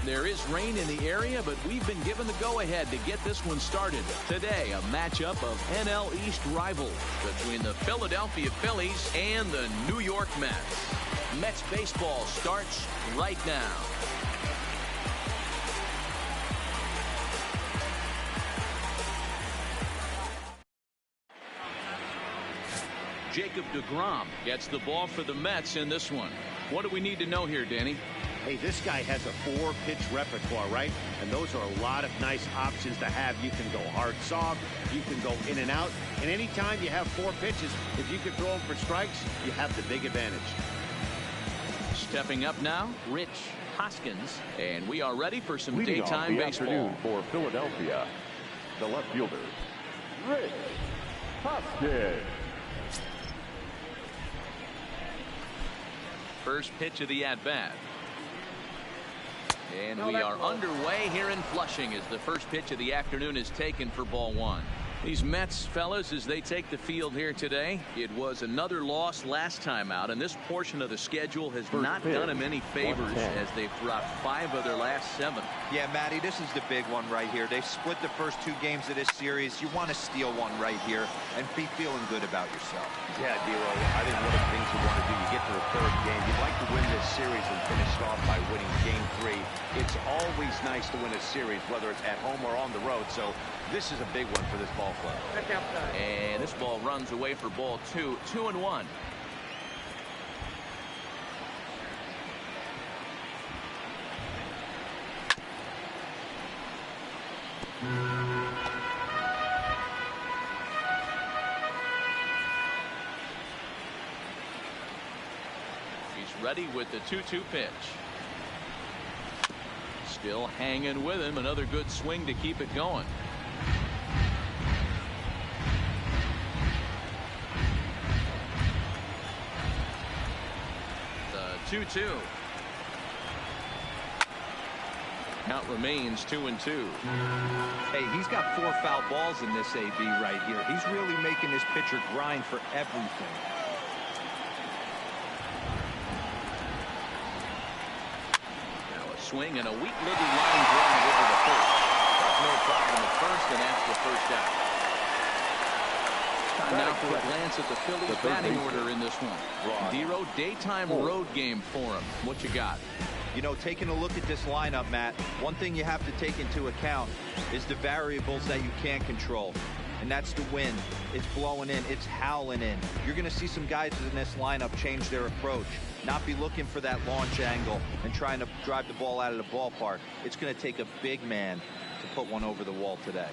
There is rain in the area, but we've been given the go-ahead to get this one started. Today, a matchup of NL East rivals between the Philadelphia Phillies and the New York Mets. Mets baseball starts right now. Jacob deGrom gets the ball for the Mets in this one. What do we need to know here, Danny? Hey, this guy has a 4-pitch repertoire, right? And those are a lot of nice options to have. You can go hard soft, you can go in and out, and anytime you have 4 pitches, if you can throw them for strikes, you have the big advantage. Stepping up now, Rich Hoskins, and we are ready for some Leading daytime off the baseball. afternoon for Philadelphia, the left fielder, Rich Hoskins. First pitch of the at-bat. And we are underway here in Flushing as the first pitch of the afternoon is taken for ball 1. These Mets fellas, as they take the field here today, it was another loss last time out, and this portion of the schedule has not done them any favors as they've dropped 5 of their last 7. Yeah, Matty, this is the big one right here. They've split the first 2 games of this series. You want to steal one right here and be feeling good about yourself. Yeah, D'Lo, I think one of the things you want to do, you get to the 3rd game, you'd like to win this series and finish it off by winning game 3. It's always nice to win a series, whether it's at home or on the road, so this is a big one for this ball club. And this ball runs away for ball 2, 2-1. He's ready with the 2-2 pitch. Still hanging with him. Another good swing to keep it going. The 2-2. Count remains 2-2. Hey, he's got 4 foul balls in this AB right here. He's really making this pitcher grind for everything. Swing and a weak little line drive over the first. No problem at first, and that's the first out. Time now for a glance at the Phillies batting order in this one. D'Lo, daytime road game for him. What you got? You know, taking a look at this lineup, Matt, one thing you have to take into account is the variables that you can't control. And that's the wind. It's blowing in. It's howling in. You're going to see some guys in this lineup change their approach. Not be looking for that launch angle and trying to drive the ball out of the ballpark. It's going to take a big man to put one over the wall today.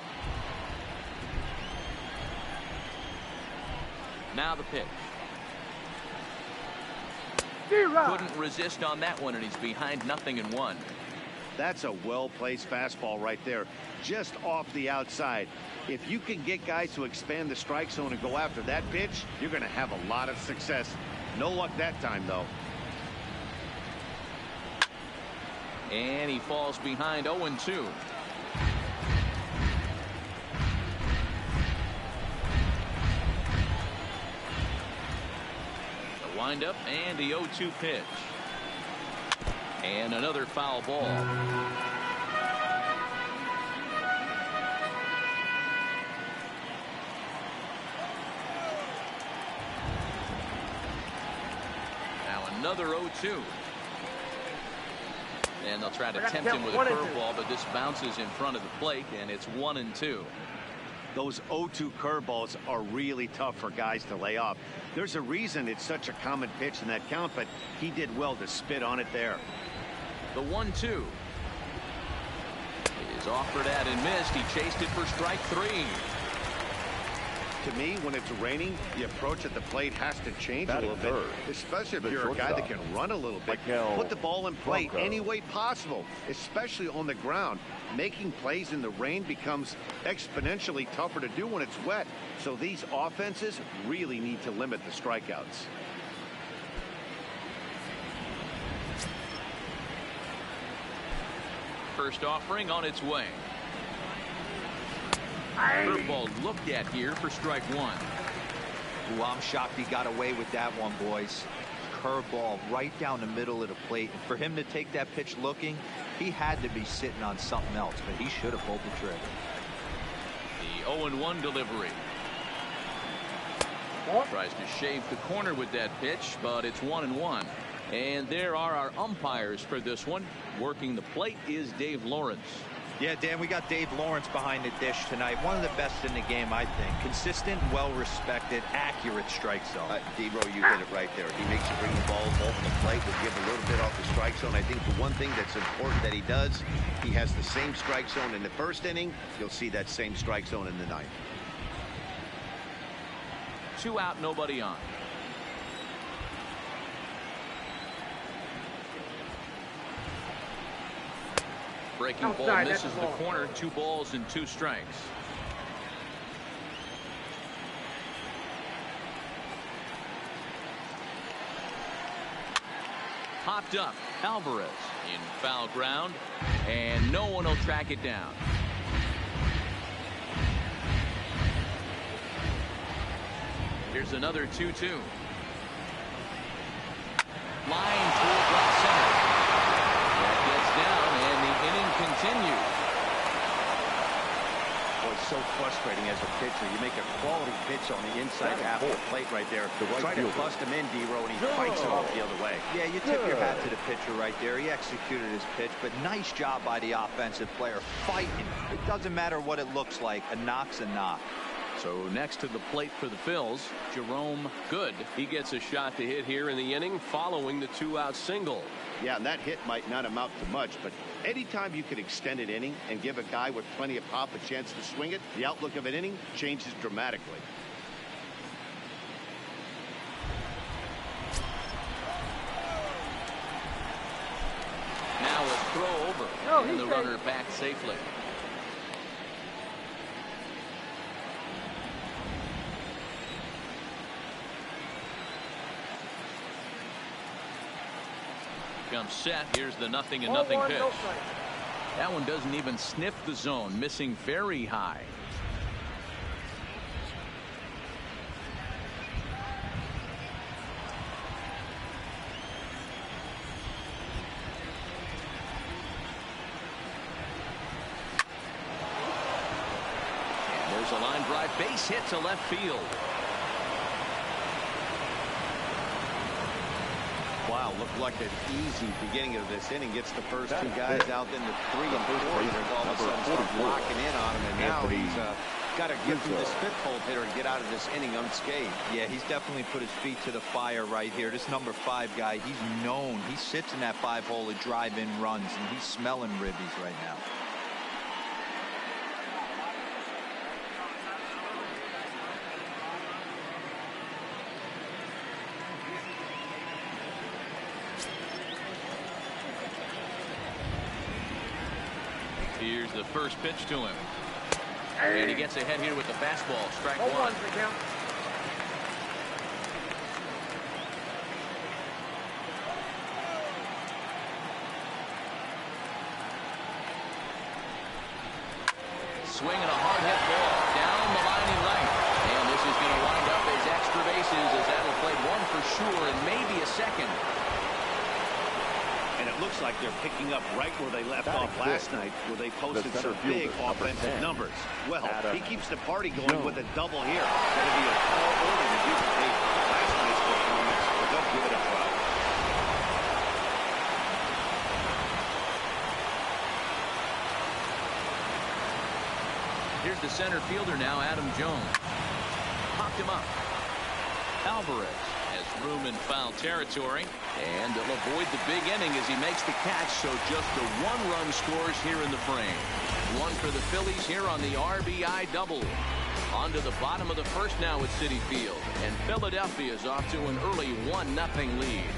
Now the pitch. Couldn't resist on that one, and he's behind 0-1. That's a well-placed fastball right there, just off the outside. If you can get guys to expand the strike zone and go after that pitch, you're going to have a lot of success. No luck that time, though. And he falls behind 0-2. The windup and the 0-2 pitch. And another foul ball. Now another 0-2. And they'll try to tempt him with a curveball, but this bounces in front of the plate, and it's 1-2. Those 0-2 curveballs are really tough for guys to lay off. There's a reason it's such a common pitch in that count, but he did well to spit on it there. The 1-2 is offered at and missed. He chased it for strike 3. To me, when it's raining, the approach at the plate has to change a little bit, especially if you're a guy that can run a little bit. Put the ball in play any way possible, especially on the ground. Making plays in the rain becomes exponentially tougher to do when it's wet. So these offenses really need to limit the strikeouts. First offering on its way. Curveball looked at here for strike 1. Ooh, I'm shocked he got away with that one, boys. Curveball right down the middle of the plate. And for him to take that pitch looking, He had to be sitting on something else, but he should have pulled the trigger. The 0-1 delivery. Tries to shave the corner with that pitch, but it's 1-1. And there are our umpires for this one. Working the plate is Dave Lawrence. Yeah, Dan, we got Dave Lawrence behind the dish tonight. One of the best in the game, I think. Consistent, well-respected, accurate strike zone. D-Row, you hit it right there. He makes you bring the ball over the plate. We'll give a little bit off the strike zone. I think the one thing that's important that he does, he has the same strike zone in the first inning. You'll see that same strike zone in the ninth. 2 out, nobody on. Breaking ball misses the corner. 2 balls and 2 strikes. Popped up. Alvarez in foul ground, and no one will track it down. Here's another 2-2. Line toward right center. That gets down, and the inning continues. Well, it's so frustrating as a pitcher. You make a quality pitch on the inside half of the plate right there. Try to bust him in, D-Row, and he fights it off the other way. Yeah, you tip your hat to the pitcher right there. He executed his pitch, but nice job by the offensive player fighting. It doesn't matter what it looks like. A knock's a knock. So next to the plate for the Phils, Jerome Good. He gets a shot to hit here in the inning following the 2-out single. Yeah, and that hit might not amount to much, but anytime you can extend an inning and give a guy with plenty of pop a chance to swing it, the outlook of an inning changes dramatically. Now a throw over, and the runner back safely. Comes set. Here's the 0-0 pitch. That one doesn't even sniff the zone, missing very high. And there's a line drive, base hit to left field. Wow, looked like an easy beginning of this inning. Gets the first 2 guys out, then the 3 and 4 hitters all of a sudden start locking in on him, and now he's got to get through this 5th hole hitter and get out of this inning unscathed. Yeah, he's definitely put his feet to the fire right here. This number 5 guy, he's known. He sits in that 5-hole to drive in runs, and he's smelling ribbies right now. Here's the first pitch to him. And he gets ahead here with the fastball. Strike 1. Swinging a hard hit ball down the line in right. And this is going to wind up as extra bases, as that'll play 1 for sure and maybe a second. And it looks like they're picking up right where they left off last night, where they posted some big offensive numbers. Well, he keeps the party going with a double here. That'll be a tall order to duplicate last night's performance, but they'll give it a try. Here's the center fielder now, Adam Jones. Popped him up. Alvarez has room in foul territory, and they'll avoid the big inning as he makes the catch, so just a 1-run scores here in the frame. 1 for the Phillies here on the RBI double. On to the bottom of the first now at Citi Field, and Philadelphia is off to an early 1-0 lead.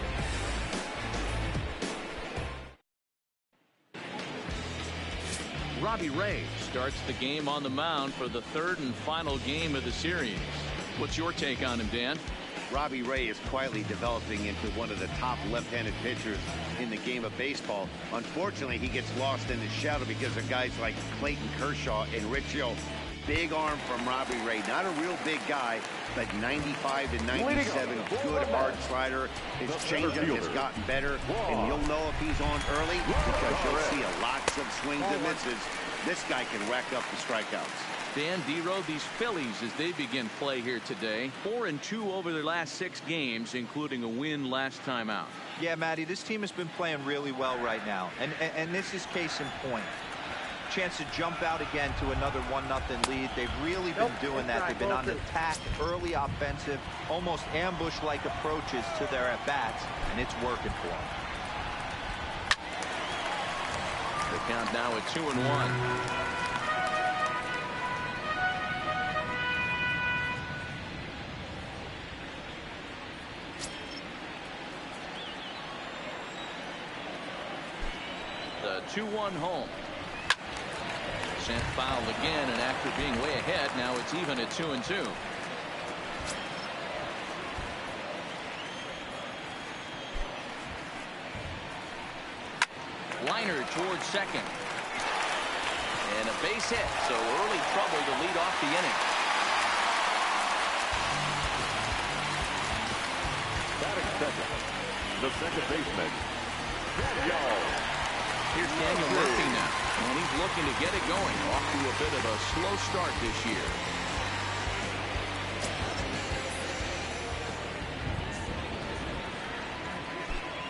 Robbie Ray starts the game on the mound for the 3rd and final game of the series. What's your take on him, Dan? Robbie Ray is quietly developing into one of the top left-handed pitchers in the game of baseball. Unfortunately, he gets lost in the shadow because of guys like Clayton Kershaw and Rich Hill big arm from Robbie Ray. Not a real big guy, but 95 to 97, good hard slider. His changeup has gotten better, and you'll know if he's on early because you'll see lots of swings and misses. This guy can rack up the strikeouts. Dan Dero, these Phillies, as they begin play here today, 4-2 over their last 6 games, including a win last time out. Yeah, Matty, this team has been playing really well right now, and this is case in point. Chance to jump out again to another 1-0 lead. They've really been doing that. They've been on attack, early offensive, almost ambush-like approaches to their at-bats, and it's working for them. The count now at 2-1. The 2-1 home. Sent foul again, and after being way ahead, now it's even at 2-2. Liner towards second. And a base hit, so early trouble to lead off the inning. Batting second, the second baseman, Daniel. Here's Daniel Murphy now, and he's looking to get it going. Off to a bit of a slow start this year.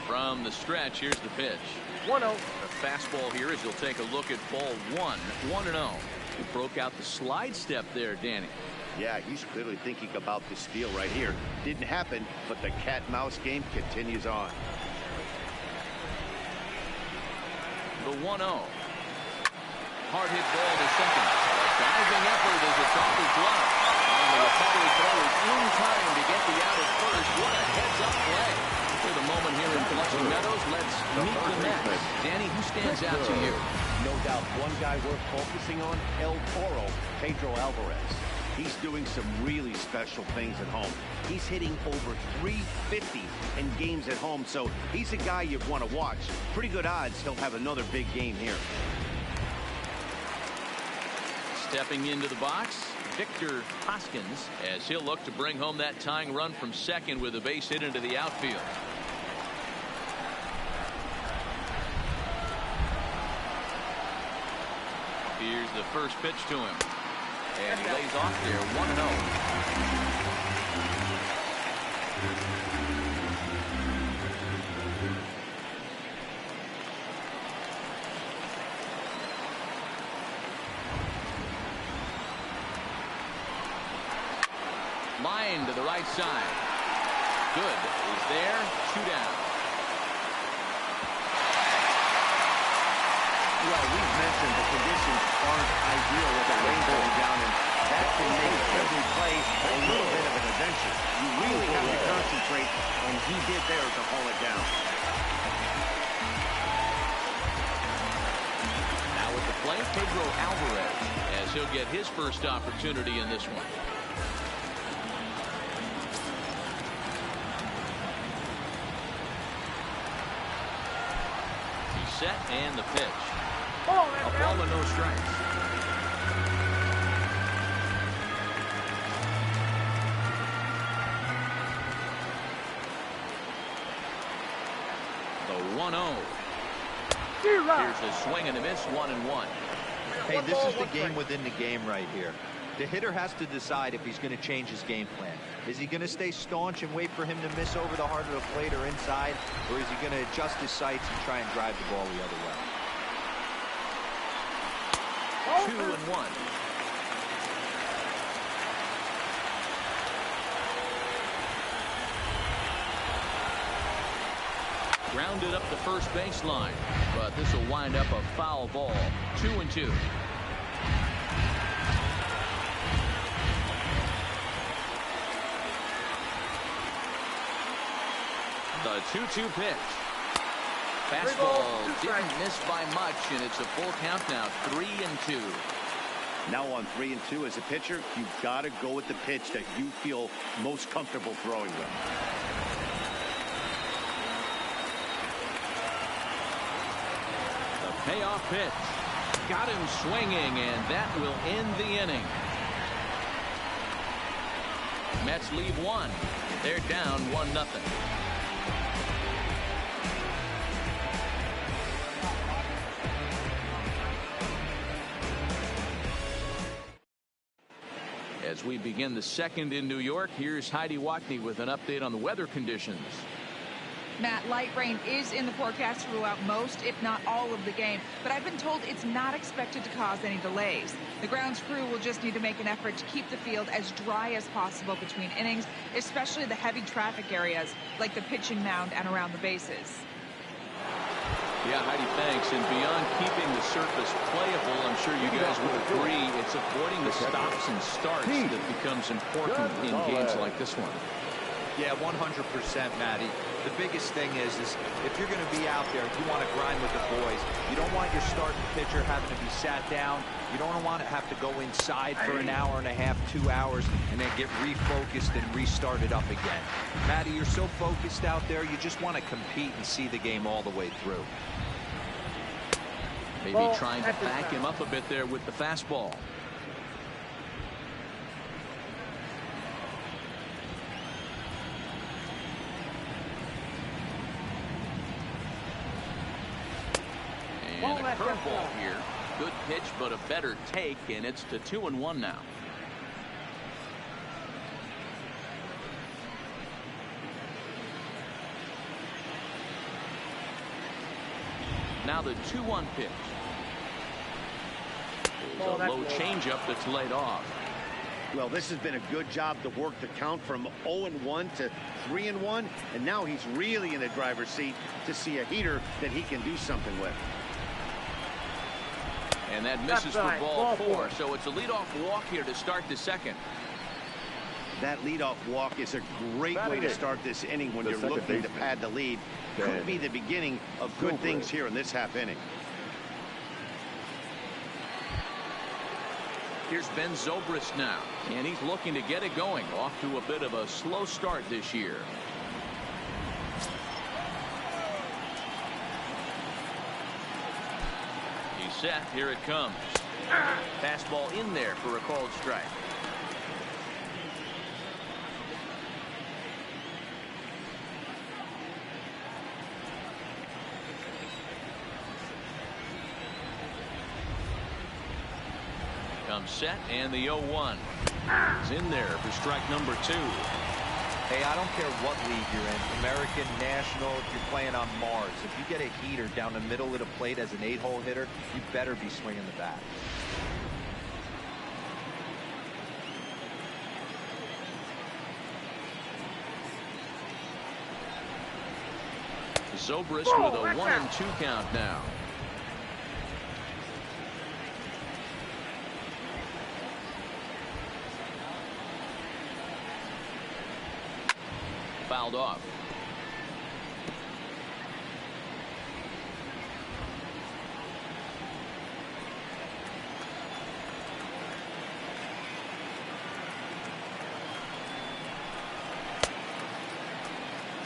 From the stretch, here's the pitch. 1-0. The fastball here as he'll take a look at ball 1. 1-0. He broke out the slide step there, Danny. Yeah, he's clearly thinking about this steal right here. Didn't happen, but the cat-mouse game continues on. The 1-0. Hard hit ball to second. A diving effort as it's off his glove. And the recovery throw is in time to get the out at first. What a heads-up play. For the moment here in Flushing Meadows, let's meet the Mets. Danny, who stands out to you? No doubt one guy worth focusing on, El Toro, Pedro Alvarez. He's doing some really special things at home. He's hitting over 350 in games at home, so he's a guy you'd want to watch. Pretty good odds he'll have another big game here. Stepping into the box, Victor Hoskins, as he'll look to bring home that tying run from second with a base hit into the outfield. Here's the first pitch to him. And he lays off there, 1-0. Line to the right side. Good is there, 2 down. Well, we've mentioned the conditions aren't ideal with the rain going down, and that can make every play a little bit of an adventure. You really have to concentrate, and he did there to haul it down. Now with the play, Pedro Alvarez, as he'll get his first opportunity in this one. He's set, and the pitch. A ball and no strikes. The 1-0. Here's a swing and a miss, 1-1. Hey, this is the game within the game right here. The hitter has to decide if he's going to change his game plan. Is he going to stay staunch and wait for him to miss over the heart of the plate or inside, or is he going to adjust his sights and try and drive the ball the other way? 2-1. Grounded up the first baseline, but this will wind up a foul ball. 2-2. The 2-2 pitch. Fastball didn't miss by much, and it's a full count now, 3-2. Now on 3-2 as a pitcher, you've got to go with the pitch that you feel most comfortable throwing with. The payoff pitch. Got him swinging, and that will end the inning. Mets leave one. They're down 1-0. As we begin the second in New York, here's Heidi Watney with an update on the weather conditions. Matt, light rain is in the forecast throughout most, if not all, of the game, but I've been told it's not expected to cause any delays. The grounds crew will just need to make an effort to keep the field as dry as possible between innings, especially the heavy traffic areas like the pitching mound and around the bases. Yeah, Heidi, thanks. And beyond keeping the surface playable, I'm sure you guys would agree, it's avoiding the stops and starts that becomes important in games like this one. Yeah, 100%, Matty. The biggest thing is if you're going to be out there, you want to grind with the boys. You don't want your starting pitcher having to be sat down. You don't want to have to go inside for an hour and a half, 2 hours, and then get refocused and restarted up again. Matty, you're so focused out there, you just want to compete and see the game all the way through. Maybe trying to back him up a bit there with the fastball. And a curveball here. Good pitch, but a better take, and it's to 2-1 now. Now the 2-1 pitch. There's a low changeup that's laid off. Well, this has been a good job to work the count from 0-1 to 3-1, and now he's really in the driver's seat to see a heater that he can do something with. And that misses for ball 4, so it's a leadoff walk here to start the second. That leadoff walk is a great way to start this inning when you're looking to pad the lead. Could be the beginning of good things here in this half inning. Here's Ben Zobrist now, and he's looking to get it going. Off to a bit of a slow start this year. He's set. Here it comes. Fastball in there for a called strike. Comes set, and the 0-1 is in there for strike number 2. Hey, I don't care what league you're in, American, National, if you're playing on Mars. If you get a heater down the middle of the plate as an 8-hole hitter, you better be swinging the bat. Zobrist with a 1-2 count now. Fouled off.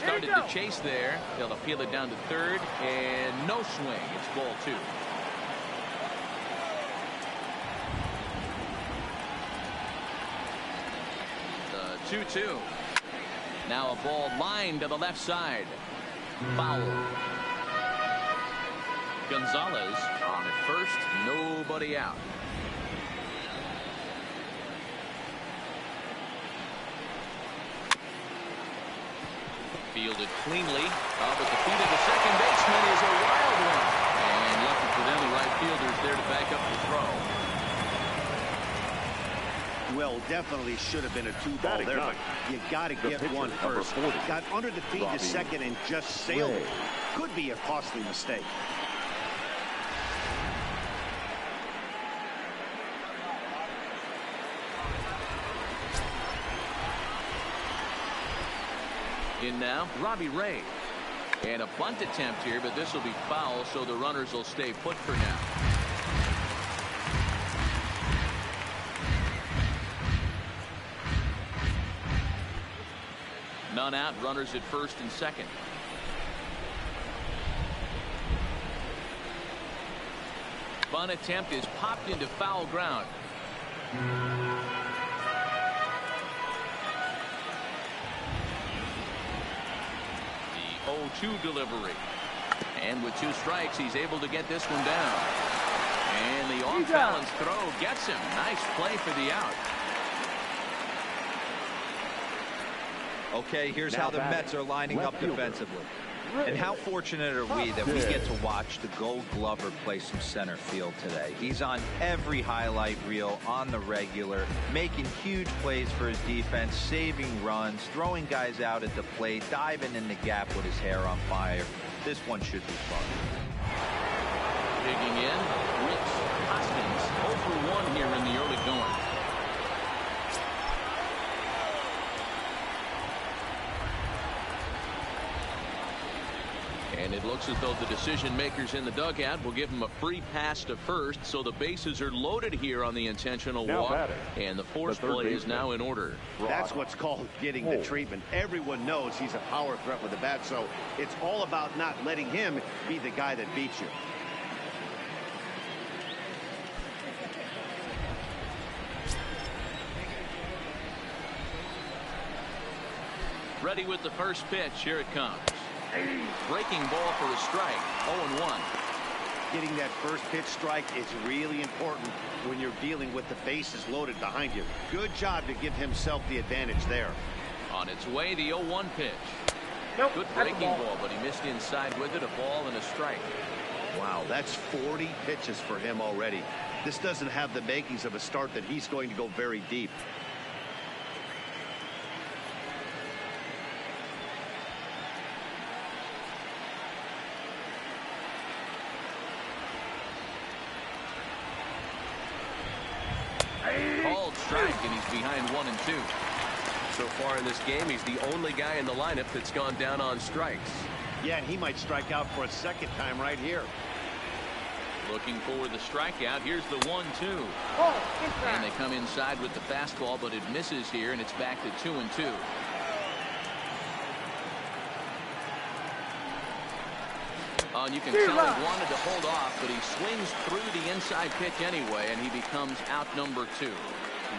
Started to chase there. They'll appeal it down to third, and no swing. It's ball 2. The 2-2. Now a ball lined to the left side. Foul. Gonzalez on at first. Nobody out. Fielded cleanly. Up at the feet of the second baseman is a wild one. And lucky for them, the right fielder's there to back up the throw. Well, definitely should have been a 2-ball there, but you got to get one first. Got under the feet to second and just sailed it. Could be a costly mistake. In now, Robbie Ray. And a bunt attempt here, but this will be foul, so the runners will stay put for now. None out, runners at first and second. Bunt attempt is popped into foul ground. 0-2 delivery. And with 2 strikes, he's able to get this one down. And the off-balance throw gets him. Nice play for the out. Okay, here's how the Mets are lining up defensively. And how fortunate are we that we get to watch the Gold Glover play some center field today. He's on every highlight reel on the regular, making huge plays for his defense, saving runs, throwing guys out at the plate, diving in the gap with his hair on fire. This one should be fun. Digging in, Rich Hoskins 0-for-1 here in the early going. And it looks as though the decision makers in the dugout will give him a free pass to first, so the bases are loaded here on the intentional walk, and the force play is now in order. That's what's called getting the treatment. Everyone knows he's a power threat with the bat, so it's all about not letting him be the guy that beats you. Ready with the first pitch. Here it comes. Breaking ball for a strike. 0-1. Getting that first pitch strike is really important when you're dealing with the bases loaded behind you. Good job to give himself the advantage there. On its way, the 0-1 pitch. Good breaking ball, but he missed inside with it. A ball and a strike. Wow, that's 40 pitches for him already. This doesn't have the makings of a start that he's going to go very deep. Called strike, and he's behind 1 and 2. So far in this game, he's the only guy in the lineup that's gone down on strikes. Yeah, and he might strike out for a second time right here. Looking for the strikeout. Here's the 1-2. And they come inside with the fastball, but it misses here, and it's back to 2 and 2. And you can tell he wanted to hold off, but he swings through the inside pitch anyway, and he becomes out number 2.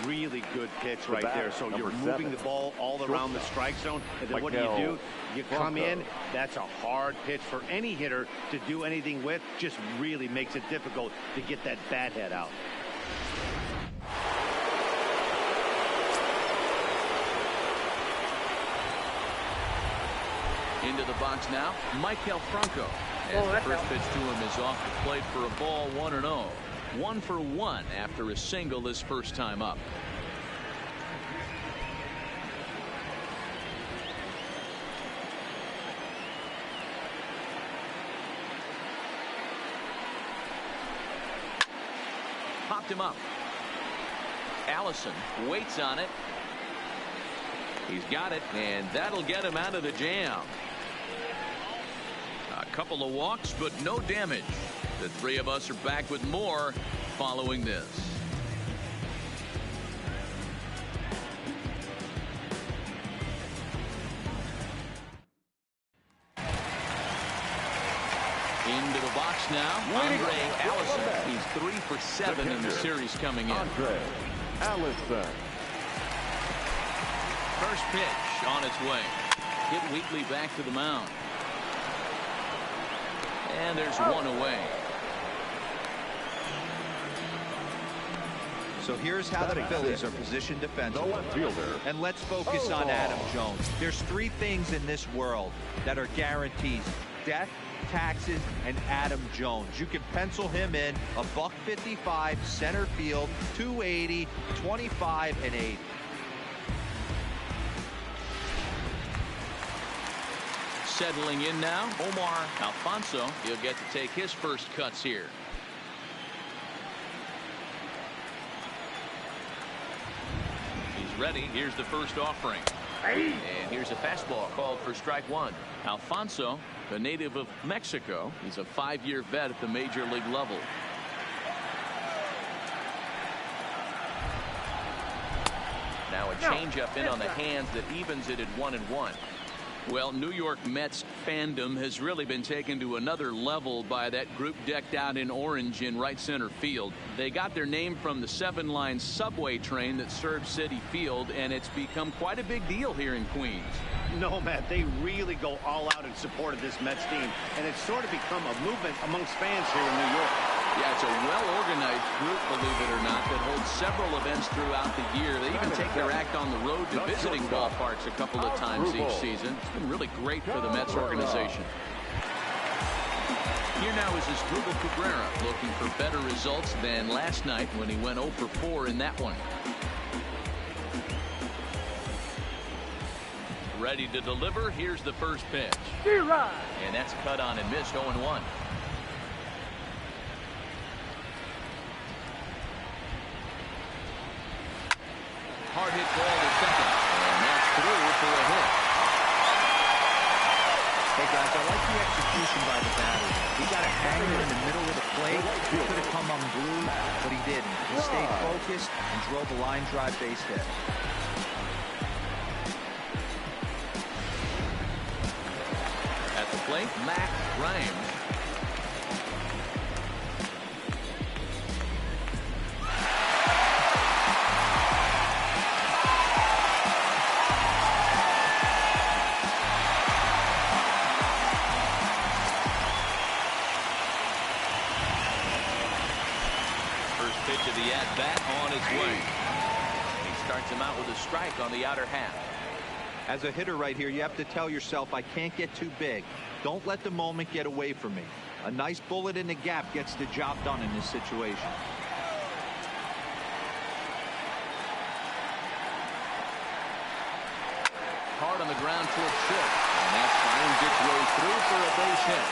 Really good pitch right there. So you're moving the ball all around the strike zone, and then what do? You come in. That's a hard pitch for any hitter to do anything with. Just really makes it difficult to get that bat head out. Into the box now, Michael Franco. As the first pitch to him is off the plate for a ball, 1-0. 1-for-1 after a single his first time up. Popped him up. Allison waits on it. He's got it, and that'll get him out of the jam. A couple of walks, but no damage. The three of us are back with more following this. Into the box now, Andre Allison. He's 3 for 7 in the series coming in. Andre Allison. First pitch on its way. Hit Wheatley back to the mound. And there's one away. So here's how the Phillies are positioned defensively. And let's focus on Adam Jones. There's 3 things in this world that are guarantees: death, taxes, and Adam Jones. You can pencil him in a $155 center field, 280, 25, and 80. Settling in now, Omar Alfonso. He'll get to take his first cuts here. He's ready. Here's the first offering. And here's a fastball called for strike 1. Alfonso, the native of Mexico. He's a 5-year vet at the major league level. Now a changeup in on the hands that evens it at 1-1. Well, New York Mets fandom has really been taken to another level by that group decked out in orange in right center field. They got their name from the 7-line subway train that serves Citi Field, and it's become quite a big deal here in Queens. No, Matt, they really go all out in support of this Mets team, and it's sort of become a movement amongst fans here in New York. Yeah, it's a well-organized group, believe it or not, that holds several events throughout the year. They even take their act on the road to visiting ballparks a couple of times each season. It's been really great for the Mets organization. Here now is Asdrubal Cabrera looking for better results than last night when he went 0 for 4 in that one. Ready to deliver. Here's the first pitch. And that's cut on and missed. 0-1. Hard hit ball to second, and that's through for a hit. Hey guys, I like the execution by the batter. He got a hanger in the middle of the plate. He could have come unglued, but he didn't. He stayed focused and drove a line drive base hit. At the plate, Mac Grimes. To the at-bat on its way. He starts him out with a strike on the outer half. As a hitter right here, you have to tell yourself, I can't get too big. Don't let the moment get away from me. A nice bullet in the gap gets the job done in this situation. Hard on the ground towards short, and that finds its way through for a base hit.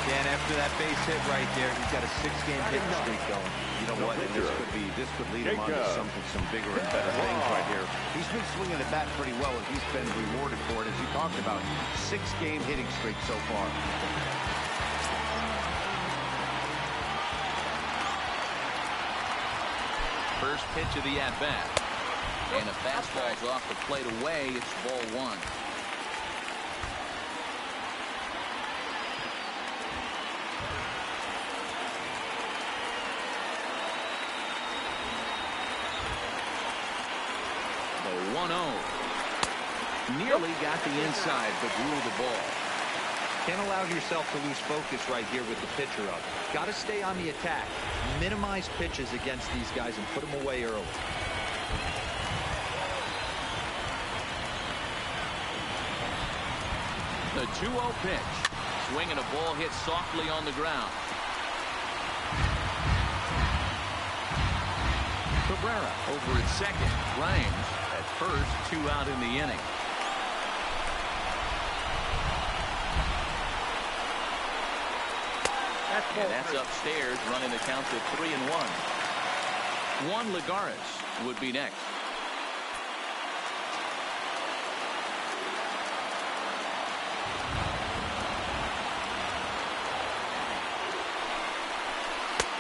And after that base hit right there, he's got a 6-game hitting streak going. You know what? And this could lead him on to some bigger and better things right here. He's been swinging the bat pretty well, and he's been rewarded for it, as you talked about. 6-game hitting streak so far. First pitch of the at-bat. And a fastball's off the plate away. It's ball 1. The 1-0. Nearly got the inside, but ruled the ball. Can't allow yourself to lose focus right here with the pitcher up. Got to stay on the attack. Minimize pitches against these guys and put them away early. The 2-0 pitch. Swinging a ball hit softly on the ground. Cabrera over at second. Grimes at first. 2 out in the inning. And that's upstairs, running the count to 3-1. Juan Lagares would be next.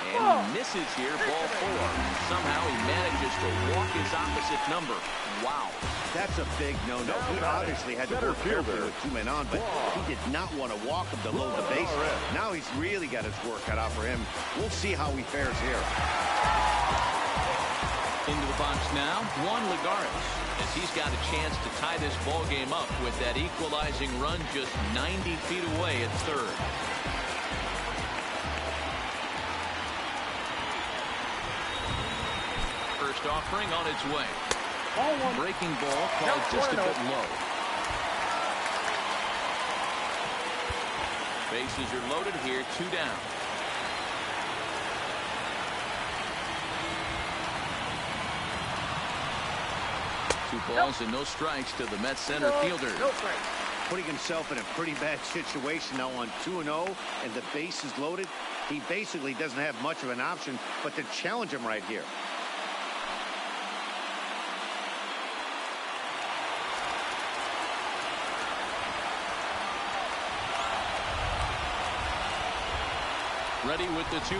And he misses here, ball 4. Somehow he manages to walk his opposite number. Wow. That's a big no-no. He obviously had to work carefully with 2 men on, but he did not want to walk him to load the bases. Now he's really got his work cut out for him. We'll see how he fares here. Into the box now, Juan Lagares, as he's got a chance to tie this ball game up with that equalizing run just 90 feet away at third. First offering on its way. Breaking ball called just a bit low. Bases are loaded here, 2 down. Two balls and no strikes to the Mets center fielder. Putting himself in a pretty bad situation now on 2-0, and the base is loaded. He basically doesn't have much of an option but to challenge him right here. Ready with the 2-0.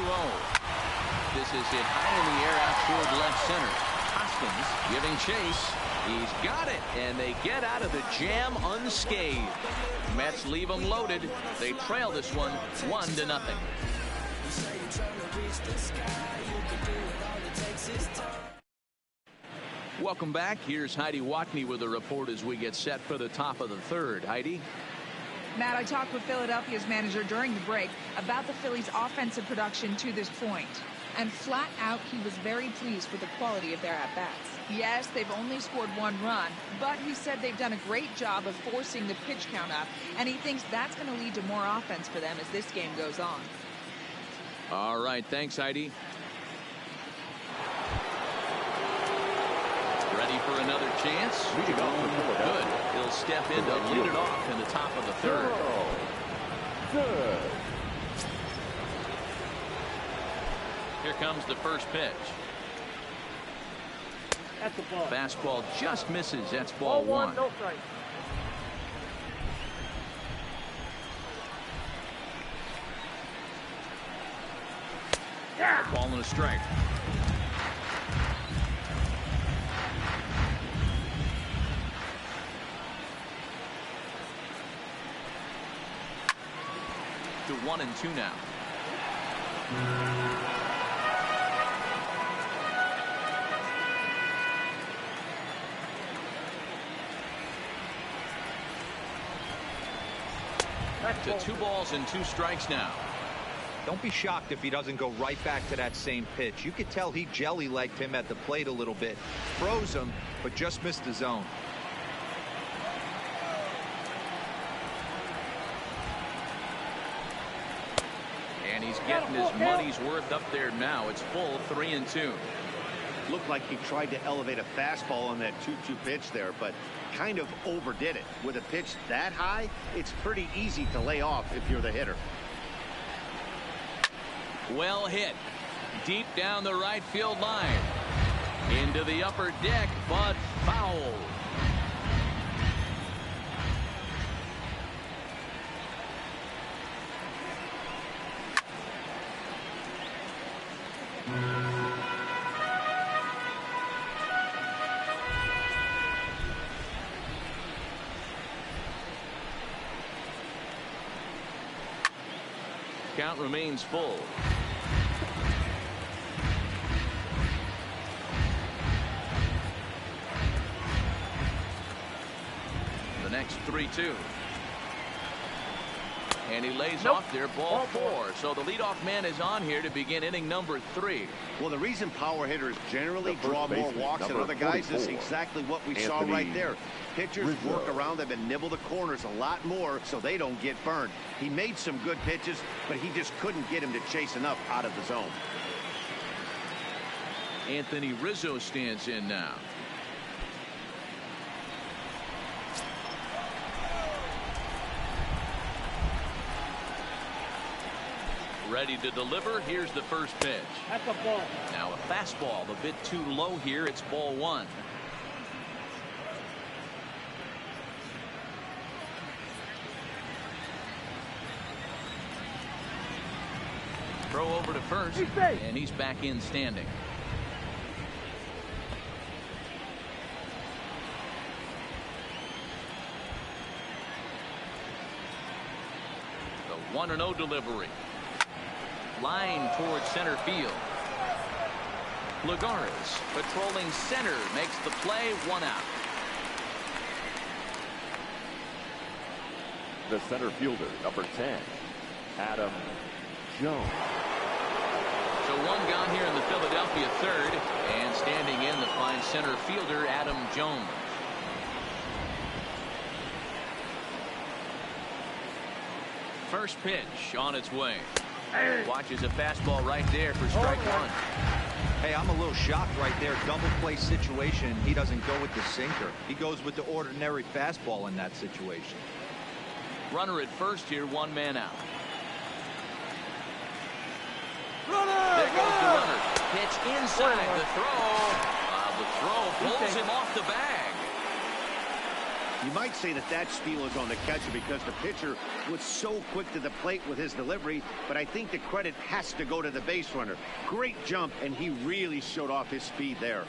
This is hit high in the air out toward left center. Hoskins giving chase. He's got it, and they get out of the jam unscathed. Mets leave them loaded. They trail this one 1-0. Welcome back. Here's Heidi Watney with a report as we get set for the top of the third. Heidi? Matt, I talked with Philadelphia's manager during the break about the Phillies' offensive production to this point. And flat out, he was very pleased with the quality of their at-bats. Yes, they've only scored 1 run, but he said they've done a great job of forcing the pitch count up, and he thinks that's going to lead to more offense for them as this game goes on. All right, thanks, Heidi. Ready for another chance? Good. He'll step in to lead it off in the top of the third. Good. Here comes the first pitch. That's a ball. Fastball just misses. That's ball one. No strike. Yeah. Ball and a strike. To 1-2 now. To 2 balls and 2 strikes now. Don't be shocked if he doesn't go right back to that same pitch. You could tell he jelly-legged him at the plate a little bit. Froze him, but just missed the zone. And he's getting his money's worth up there now. It's full 3-2. Looked like he tried to elevate a fastball on that 2-2 pitch there, but kind of overdid it. With a pitch that high, it's pretty easy to lay off if you're the hitter. Well hit. Deep down the right field line. Into the upper deck, but foul. Count remains full. The next 3-2. And he lays off there, ball 4. So the leadoff man is on here to begin inning number 3. Well, the reason power hitters generally draw more walks than other guys is exactly what we saw right there. Pitchers work around them and nibble the corners a lot more so they don't get burned. He made some good pitches, but he just couldn't get him to chase enough out of the zone. Anthony Rizzo stands in now. Ready to deliver. Here's the first pitch. That's a ball. Now a fastball a bit too low here. It's ball 1. Throw over to first, and he's back in standing. The 1-0 delivery. Line towards center field. Lagares patrolling center makes the play. 1 out. The center fielder, number 10, Adam Jones. So 1 gone here in the Philadelphia third, and standing in the fine center fielder Adam Jones. First pitch on its way. Watches a fastball right there for strike 1. Hey, I'm a little shocked right there. Double play situation. He doesn't go with the sinker. He goes with the ordinary fastball in that situation. Runner at first here, 1 man out. Runner! There goes the runner. Pitch inside. The throw. The throw pulls him off the bag. You might say that steal is on the catcher because the pitcher was so quick to the plate with his delivery, but I think the credit has to go to the base runner. Great jump, and he really showed off his speed there.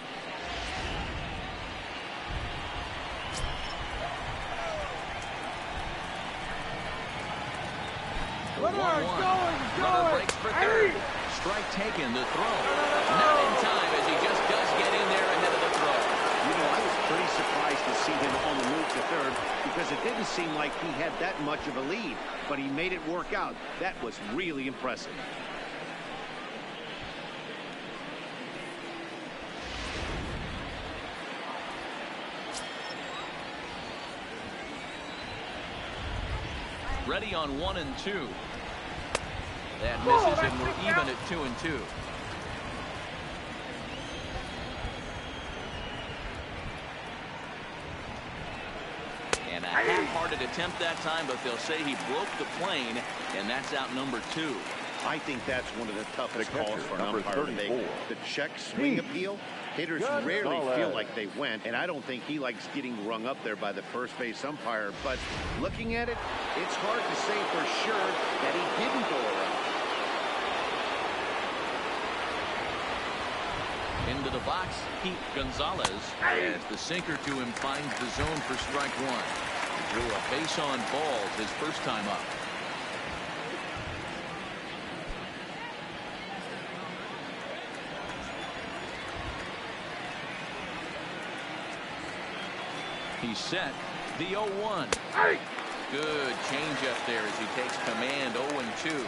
Runner breaks for third. Strike taken. The throw. Not in time as he just does get in there ahead of the throw. You know, I was pretty surprised to see him on the move to third because it didn't seem like he had that much of a lead, but he made it work out. That was really impressive. Ready on 1 and 2. That misses, and we're even at 2 and 2. And a half-hearted attempt that time, but they'll say he broke the plane, and that's out number 2. I think that's one of the toughest calls for an umpire to make. The check swing appeal, hitters rarely feel like they went, and I don't think he likes getting rung up there by the first base umpire. But looking at it, it's hard to say for sure that he didn't go around. Into the box, Pete Gonzalez, as the sinker to him finds the zone for strike 1. He drew a base on balls his first time up. He's set. The 0-1. Good changeup there as he takes command. 0-2.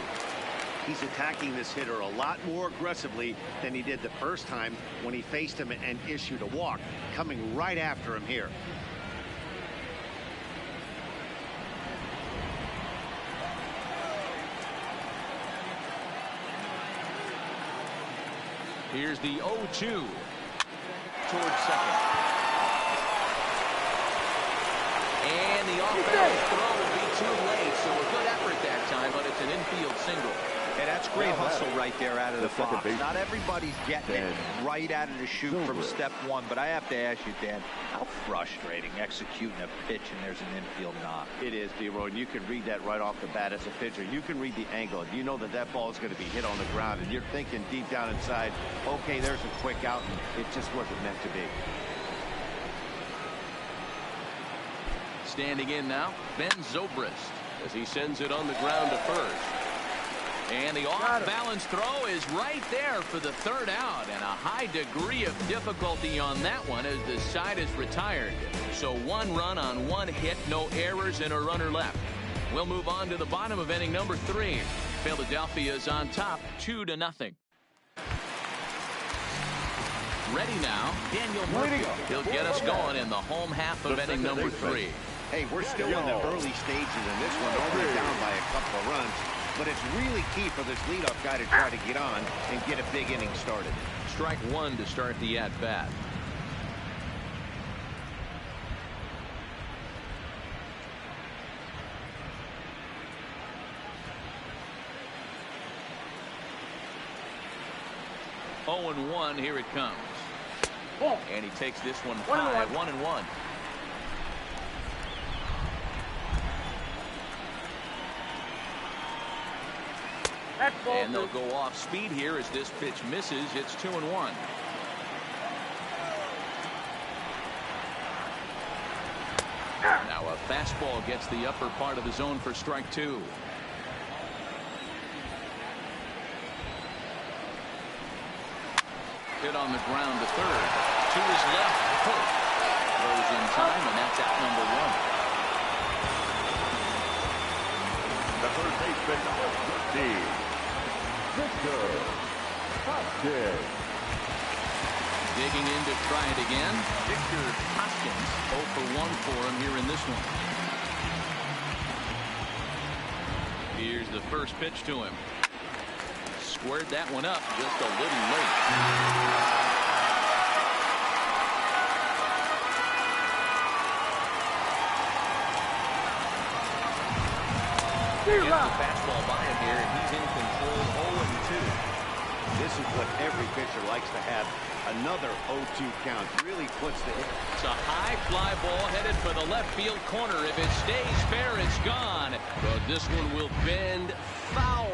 He's attacking this hitter a lot more aggressively than he did the first time when he faced him and issued a walk. Coming right after him here. Here's the 0-2 towards second. And the offensive throw will be too late, so a good effort that time, but it's an infield single. And that's great hustle right there out of the box. Not everybody's getting it right out of the chute from step one, but I have to ask you, Dan, how frustrating executing a pitch and there's an infield knock. It is, D-Roy, and you can read that right off the bat as a pitcher. You can read the angle. You know that that ball is going to be hit on the ground, and you're thinking deep down inside, okay, there's a quick out, and it just wasn't meant to be. Standing in now, Ben Zobrist, as he sends it on the ground to first. And the off-balance throw is right there for the third out, and a high degree of difficulty on that one as the side is retired. So 1 run on 1 hit, no errors, and a runner left. We'll move on to the bottom of inning number 3. Philadelphia is on top, 2-0. Ready now, Daniel Murphy. He'll get us going in the home half of inning number 3. Hey, we're still in the early stages in this one, only down by a couple of runs. But it's really key for this leadoff guy to try to get on and get a big inning started. Strike 1 to start the at-bat. Oh, 0-1, here it comes. And he takes this one high, 1-1. And they'll go off speed here as this pitch misses. It's 2-1. Now a fastball gets the upper part of the zone for strike 2. Hit on the ground to third. To his left, Hook. Throws in time, and that's out number 1. The third baseman, Victor Hoskins. Digging in to try it again. Victor Hoskins 0 for 1 for him here in this one. Here's the first pitch to him. Squared that one up just a little late. Gets the fastball by him here, and he's in control. 0-2. This is what every pitcher likes to have. Another 0-2 count really puts the hit. It's a high fly ball headed for the left field corner. If it stays fair, it's gone. But this one will bend foul.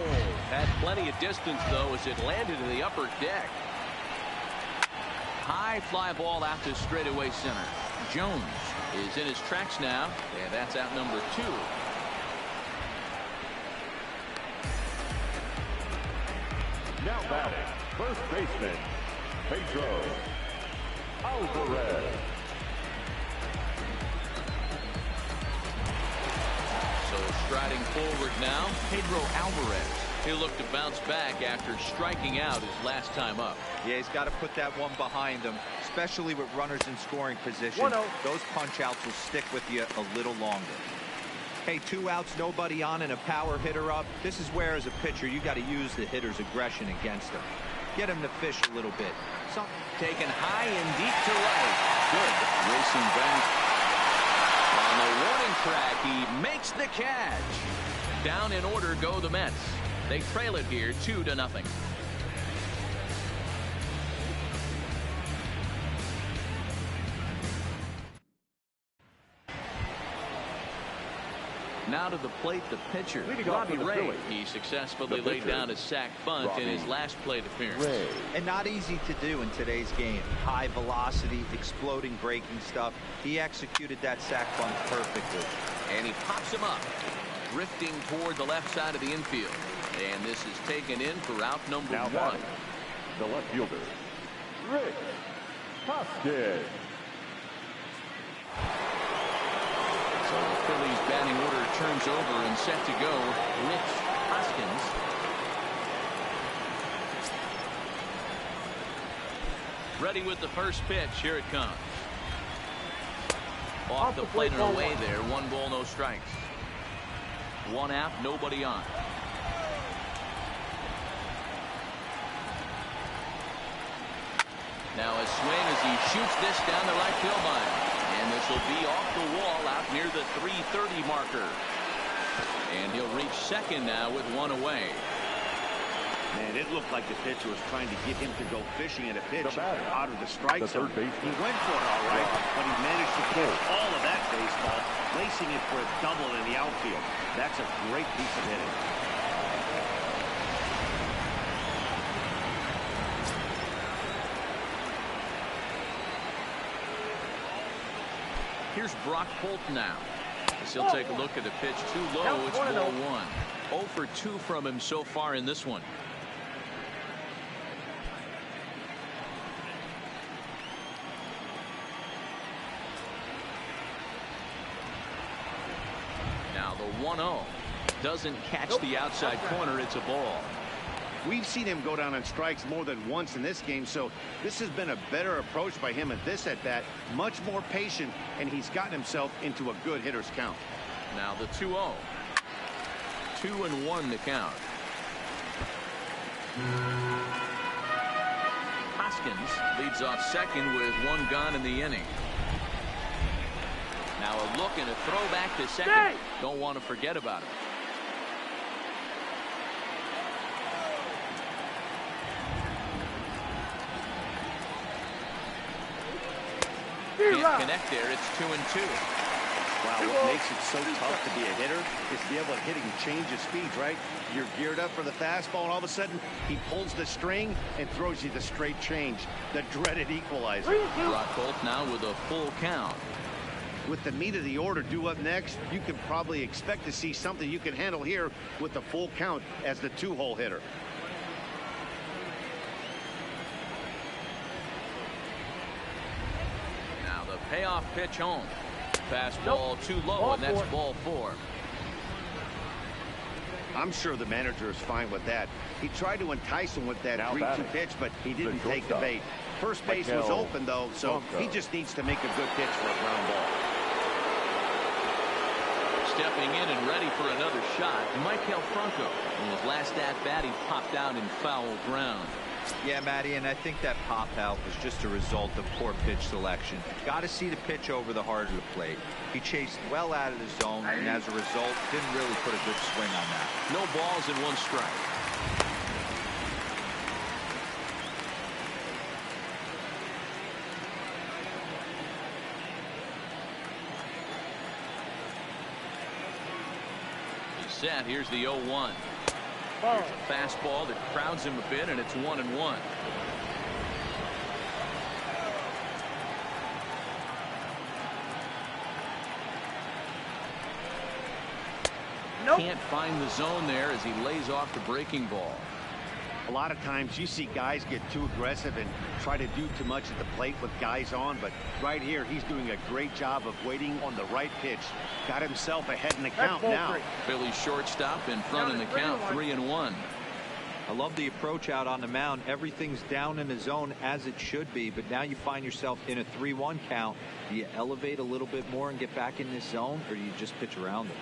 Had plenty of distance, though, as it landed in the upper deck. high fly ball out to straightaway center. Jones is in his tracks now, and that's out number 2. Now batting, first baseman, Pedro Alvarez. So striding forward now, Pedro Alvarez. He'll look to bounce back after striking out his last time up. Yeah, he's got to put that one behind him, especially with runners in scoring position. Those punch outs will stick with you a little longer. Hey, 2 outs, nobody on, and a power hitter up. This is where, as a pitcher, you got to use the hitter's aggression against him. Get him to fish a little bit. Taken high and deep to right. Good. Racing back. On the warning track, he makes the catch. Down in order go the Mets. They trail it here 2-0. Now to the plate, the pitcher, Robbie Ray. He successfully laid down a sac bunt in his last plate appearance. And not easy to do in today's game. High velocity, exploding breaking stuff. He executed that sac bunt perfectly. And he pops him up, drifting toward the left side of the infield. And this is taken in for out number 1. The left fielder, Rick Hoskins. So the Phillies batting order turns over and set to go. Rich Hoskins. Ready with the first pitch. Here it comes. Off the plate and away there. 1 ball, no strikes. 1 out, nobody on. Now a swing as he shoots this down the right field line. And this will be off the wall out near the 330 marker. And he'll reach second now with 1 away. Man, it looked like the pitcher was trying to get him to go fishing at a pitch out of the strike zone. He went for it all right, but he managed to catch all of that baseball, placing it for a double in the outfield. That's a great piece of hitting. Here's Brock Holt now. As he'll take a look at the pitch too low. It's ball 1. 0 for 2 from him so far in this one. Now the 1-0 doesn't catch the outside corner. It's a ball. We've seen him go down on strikes more than once in this game, so this has been a better approach by him at this at-bat. Much more patient, and he's gotten himself into a good hitter's count. Now the 2-0. 2-1 to count. Hoskins leads off second with 1 gone in the inning. Now a look and a throw back to second. Don't want to forget about it. Can't connect there. It's 2-2. Wow, what makes it so tough to be a hitter is to be able to hit and change his speeds, right? You're geared up for the fastball, and all of a sudden, he pulls the string and throws you the straight change, the dreaded equalizer. Brock Holt now with a full count. With the meat of the order due up next, you can probably expect to see something you can handle here with the full count as the 2-hole hitter. Payoff pitch home. Fastball too low, and that's ball 4. I'm sure the manager is fine with that. He tried to entice him with that 3-2 pitch, but he didn't take the bait. First base was open, though, so he just needs to make a good pitch for a ground ball. Stepping in and ready for another shot, Maikel Franco. In his last at-bat, he popped out in foul ground. Yeah, Matty, and I think that pop out was just a result of poor pitch selection. Got to see the pitch over the heart of the plate. He chased well out of the zone, and as a result, didn't really put a good swing on that. No balls and 1 strike. He's set. Here's the 0-1. Here's a fastball that crowds him a bit, and it's 1-1. can't find the zone there as he lays off the breaking ball. A lot of times you see guys get too aggressive and try to do too much at the plate with guys on, but right here he's doing a great job of waiting on the right pitch. Got himself ahead in the count now. Phillies shortstop in front in the count, 3-1. I love the approach out on the mound. Everything's down in the zone as it should be, but now you find yourself in a 3-1 count. Do you elevate a little bit more and get back in this zone, or do you just pitch around it?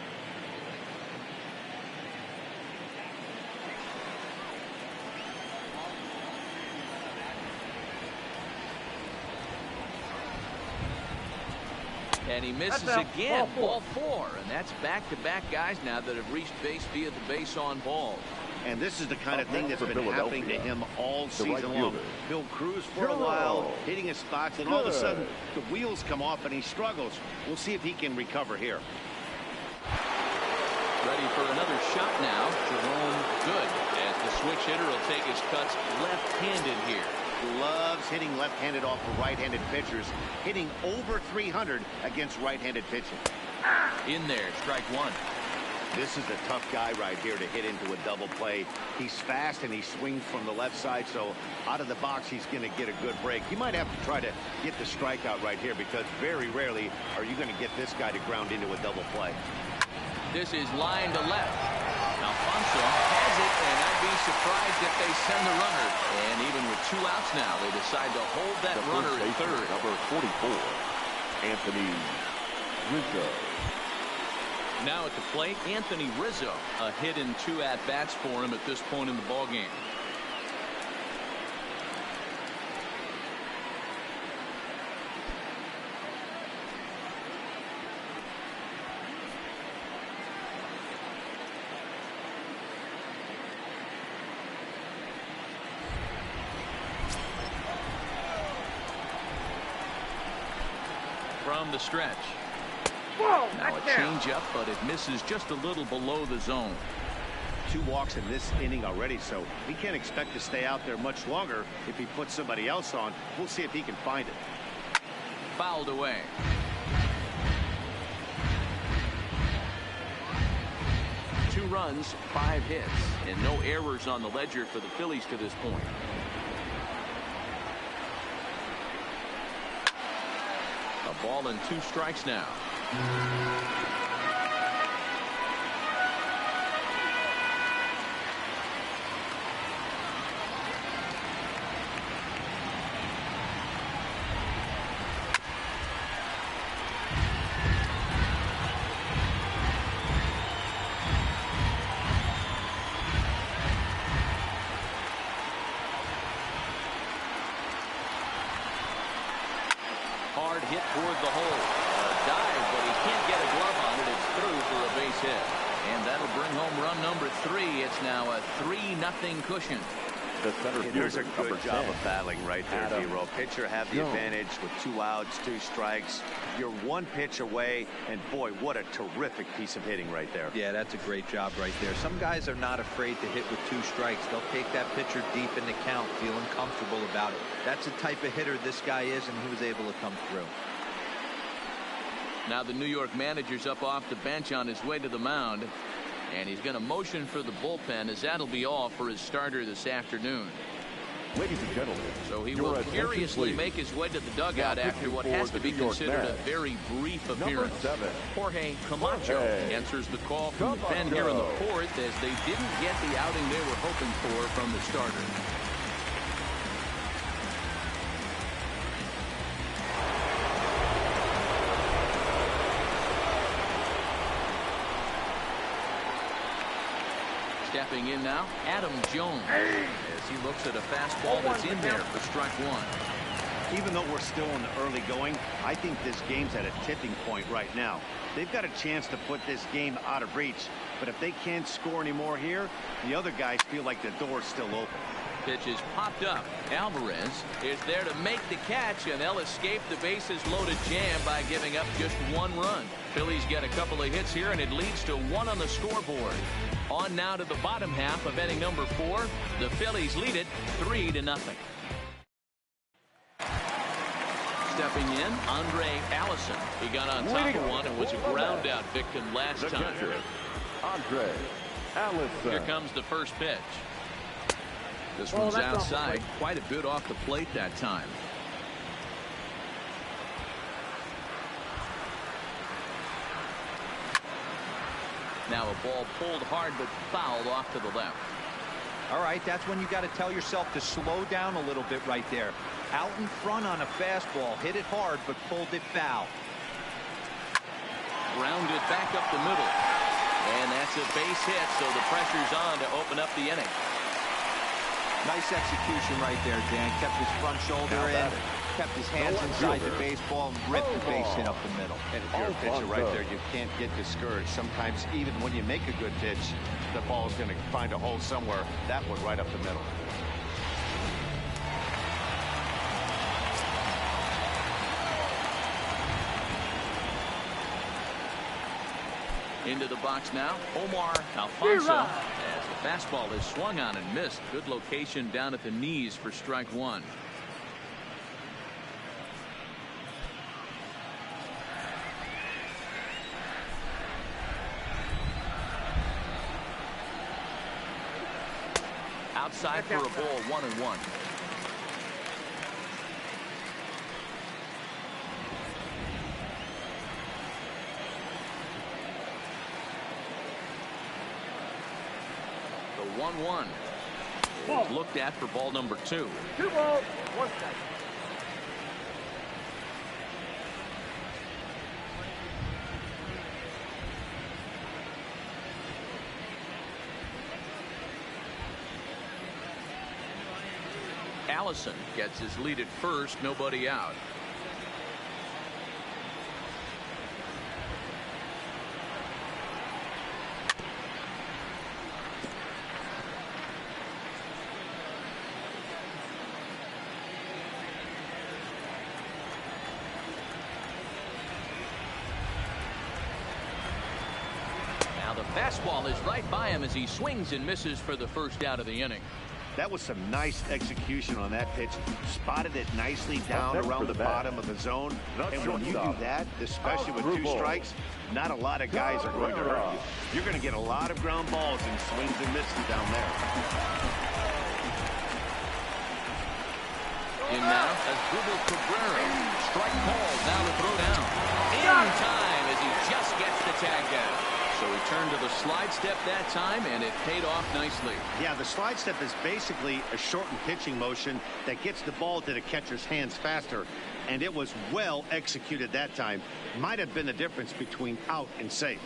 And he misses again, ball 4. And that's back-to-back guys now that have reached base via the base on balls. And this is the kind of thing that's been happening to him all season long. He'll cruise for a while, hitting his spots, and all of a sudden the wheels come off and he struggles. We'll see if he can recover here. Ready for another shot now. Jerome good as the switch hitter will take his cuts left-handed here. Loves hitting left-handed off of right-handed pitchers, hitting over 300 against right-handed pitching. In there, strike 1. This is a tough guy right here to hit into a double play. He's fast and he swings from the left side, so out of the box he's going to get a good break. You might have to try to get the strikeout right here because very rarely are you going to get this guy to ground into a double play. This is line to left. Alfonso has it, and I'd be surprised if they send the runner. And even with 2 outs now, they decide to hold that runner at third. Number 44, Anthony Rizzo. Now at the plate, Anthony Rizzo. A hit in 2 at-bats for him at this point in the ballgame. From the stretch. Whoa, now a changeup, but it misses just a little below the zone. 2 walks in this inning already, so he can't expect to stay out there much longer if he puts somebody else on. We'll see if he can find it. Fouled away. Two runs, 5 hits, and no errors on the ledger for the Phillies to this point. A ball and 2 strikes now. Hard hit toward the hole. A dive, but he can't get a glove on it. It's through for a base hit. And that'll bring home run number 3. It's now a 3-0 cushion. There's a good job of battling right there, Hero. Pitcher have the advantage with 2 outs, 2 strikes. You're 1 pitch away, and boy, what a terrific piece of hitting right there. Yeah, that's a great job right there. Some guys are not afraid to hit with 2 strikes. They'll take that pitcher deep in the count, feeling comfortable about it. That's the type of hitter this guy is, and he was able to come through. Now the New York manager's up off the bench on his way to the mound. And he's going to motion for the bullpen, as that'll be all for his starter this afternoon. Ladies and gentlemen, so he will curiously make his way to the dugout after what has to be considered a very brief appearance. Jorge Camacho answers the call from the pen here in the 4th, as they didn't get the outing they were hoping for from the starter. Stepping in now, Adam Jones, as he looks at a fastball that's in there for strike 1. Even though we're still in the early going, I think this game's at a tipping point right now. They've got a chance to put this game out of reach, but if they can't score any more here, the other guys feel like the door's still open. Pitch is popped up. Alvarez is there to make the catch, and they'll escape the bases loaded jam by giving up just 1 run. Phillies get a couple of hits here, and it leads to 1 on the scoreboard. On now to the bottom half of inning number 4. The Phillies lead it 3-0. Stepping in, Andre Allison. He got on top of one and was a ground out victim last time. Here comes the first pitch. This one's outside. Quite a bit off the plate that time. Now a ball pulled hard but fouled off to the left. All right, that's when you got to tell yourself to slow down a little bit right there. Out in front on a fastball, hit it hard but pulled it foul. Grounded back up the middle. And that's a base hit, so the pressure's on to open up the inning. Nice execution right there, Dan. Kept his front shoulder in, kept his hands inside the baseball, and ripped the base hit up the middle. And if you're a pitcher right there, you can't get discouraged. Sometimes even when you make a good pitch, the ball is going to find a hole somewhere. That one right up the middle. Into the box now, Omar Alfonso, as the fastball is swung on and missed. Good location down at the knees for strike one. Outside for a ball, 1-1. The 1-1 is looked at for ball number 2. 2 balls, 1 strike. Allison gets his lead at first, nobody out. Now the fastball is right by him as he swings and misses for the first out of the inning. That was some nice execution on that pitch. Spotted it nicely down around the bottom of the zone. And when you do that, especially with 2 strikes, not a lot of guys are going to hurt you. You're going to get a lot of ground balls and swings and misses down there. In now as Google Cabrera. Strike called, now to throw down. In time as he just gets the tag down. So he turned to the slide step that time, and it paid off nicely. Yeah, the slide step is basically a shortened pitching motion that gets the ball to the catcher's hands faster, and it was well executed that time. Might have been the difference between out and safe.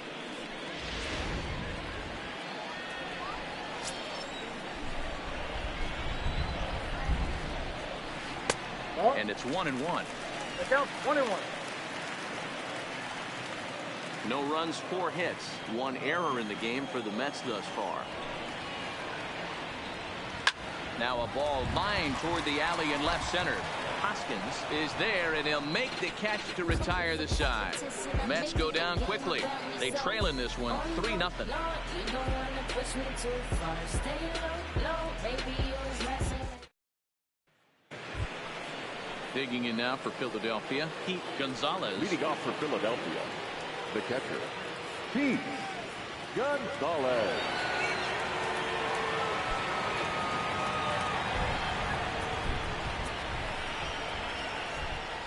And it's 1-1. Look out, 1-1. No runs, 4 hits, 1 error in the game for the Mets thus far. Now a ball lined toward the alley in left center. Hoskins is there, and he'll make the catch to retire the side. Mets go down quickly. They trail in this one 3-0. Digging in now for Philadelphia, Pete Gonzalez. Leading off for Philadelphia, the catcher, Pete Gonzalez.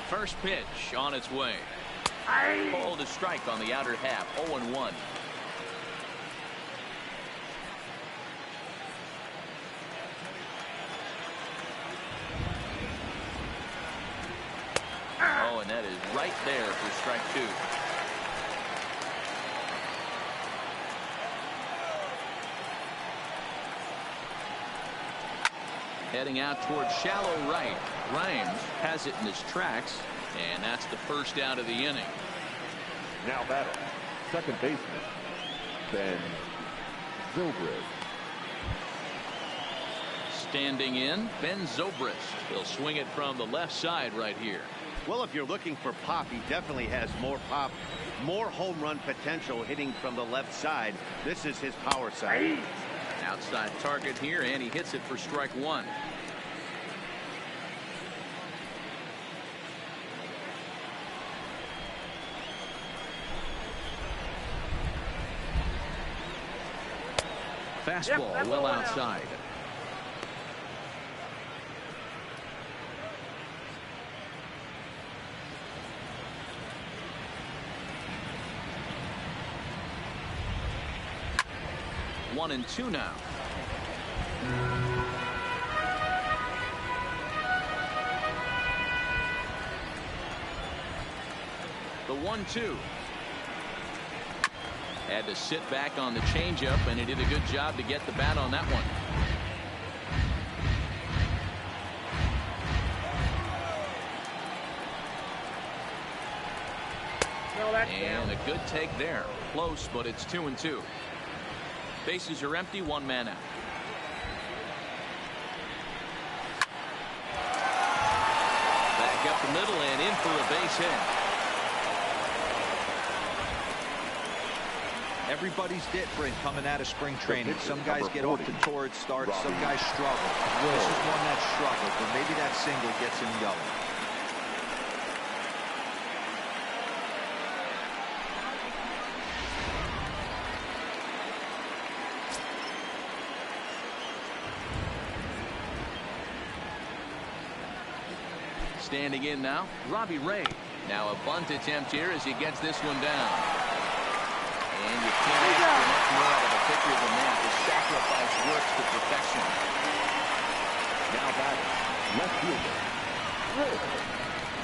First pitch on its way. Ball to strike on the outer half. 0-1. Oh, and that is right there for strike 2. Heading out towards shallow right. Rhymes has it in his tracks, and that's the first out of the inning. Now battle, second baseman, Ben Zobrist. Standing in, Ben Zobrist. He'll swing it from the left side right here. Well, if you're looking for pop, he definitely has more pop, more home run potential hitting from the left side. This is his power side. Outside target here, and he hits it for strike 1. Fastball well outside. One and two now. The 1-2. Had to sit back on the changeup, and he did a good job to get the bat on that one. And a good take there. Close, but it's 2-2. Bases are empty, one man out. Back up the middle and in for a base hit. Everybody's different coming out of spring training. Some guys get off to torrid starts, some guys struggle. This is one that struggled, but maybe that single gets him going. Standing in now, Robbie Ray. Now a bunt attempt here as he gets this one down. And you can't ask for much more out of a pitcher than that. The sacrifice works to perfection. Now batting, left fielder, Rick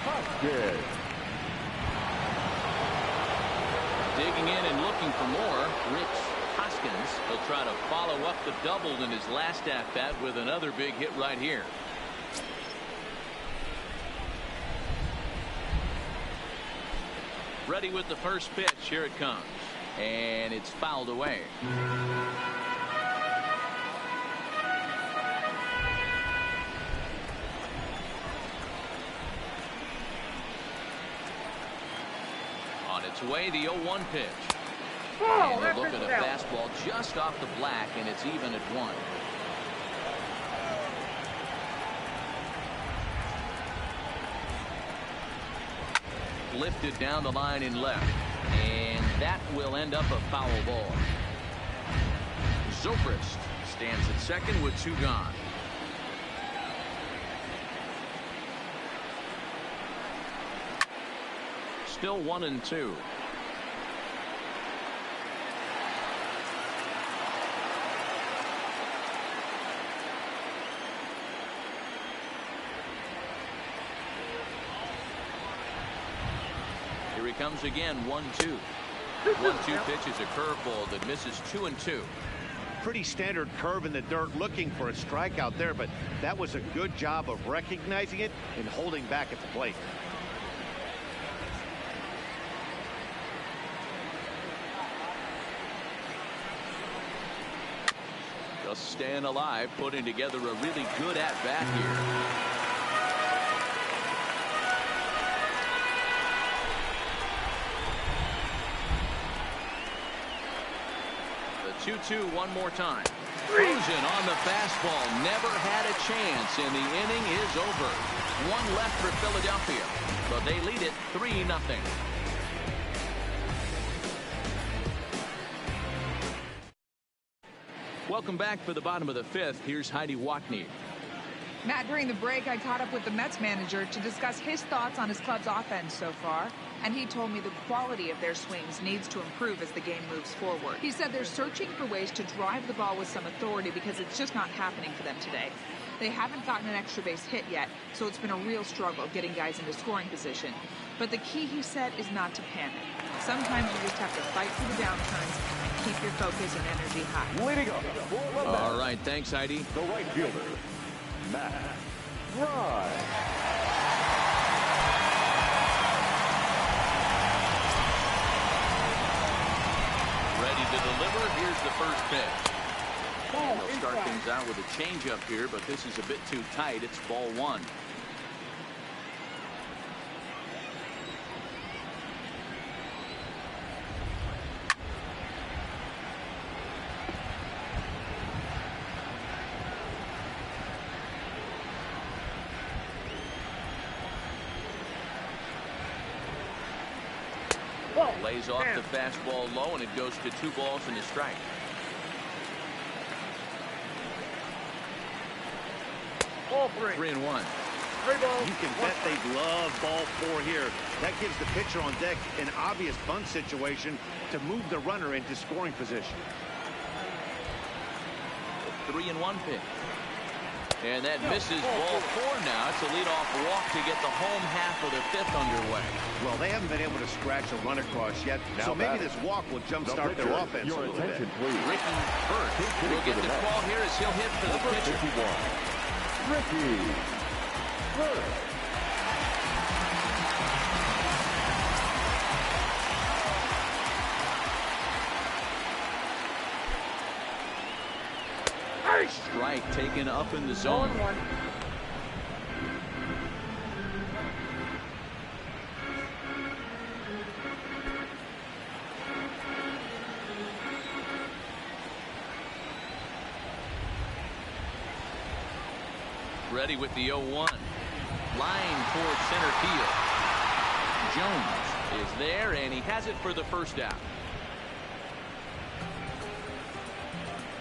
Hoskins. Digging in and looking for more, Rich Hoskins. He'll try to follow up the double in his last at-bat with another big hit right here. Ready with the first pitch. Here it comes. And it's fouled away. On its way, the 0-1 pitch. And a look at a fastball just off the black, and it's even at 1. Lifted down the line in left, and that will end up a foul ball. Zobrist stands at second with 2 gone. Still 1-2. Here he comes again. 1-2. 1-2 pitch is a curveball that misses 2-2. Pretty standard curve in the dirt, looking for a strikeout there, but that was a good job of recognizing it and holding back at the plate. Just staying alive, putting together a really good at-bat here. The 2-2 one more time. Frozen on the fastball. Never had a chance, and the inning is over. 1 left for Philadelphia, but they lead it 3-0. Welcome back for the bottom of the 5th. Here's Heidi Watney. Matt, during the break, I caught up with the Mets manager to discuss his thoughts on his club's offense so far, and he told me the quality of their swings needs to improve as the game moves forward. He said they're searching for ways to drive the ball with some authority because it's just not happening for them today. They haven't gotten an extra base hit yet, so it's been a real struggle getting guys into scoring position. But the key, he said, is not to panic. Sometimes you just have to fight through the downturns and keep your focus and energy high. Leading up. All right, thanks, Heidi. The right fielder, Matt Ryan. Ready to deliver. Here's the first pitch. And they'll start things out with a changeup here, but this is a bit too tight. It's ball 1. Lays off the fastball low, and it goes to 2 balls and a strike. Ball 3. 3-1. 3 balls. You can bet they love ball 4 here. That gives the pitcher on deck an obvious bunt situation to move the runner into scoring position. 3-1 pitch. And that misses ball 4 now. It's a leadoff walk to get the home half of the 5th underway. Well, they haven't been able to scratch a run across yet, so maybe this walk will jumpstart their offense a little bit. Ricky Burt will get the call here as he'll hit for the pitcher. Ricky Burt. Strike taken up in the zone. 1-1. Ready with the 0-1. Line towards center field. Jones is there, and he has it for the first out.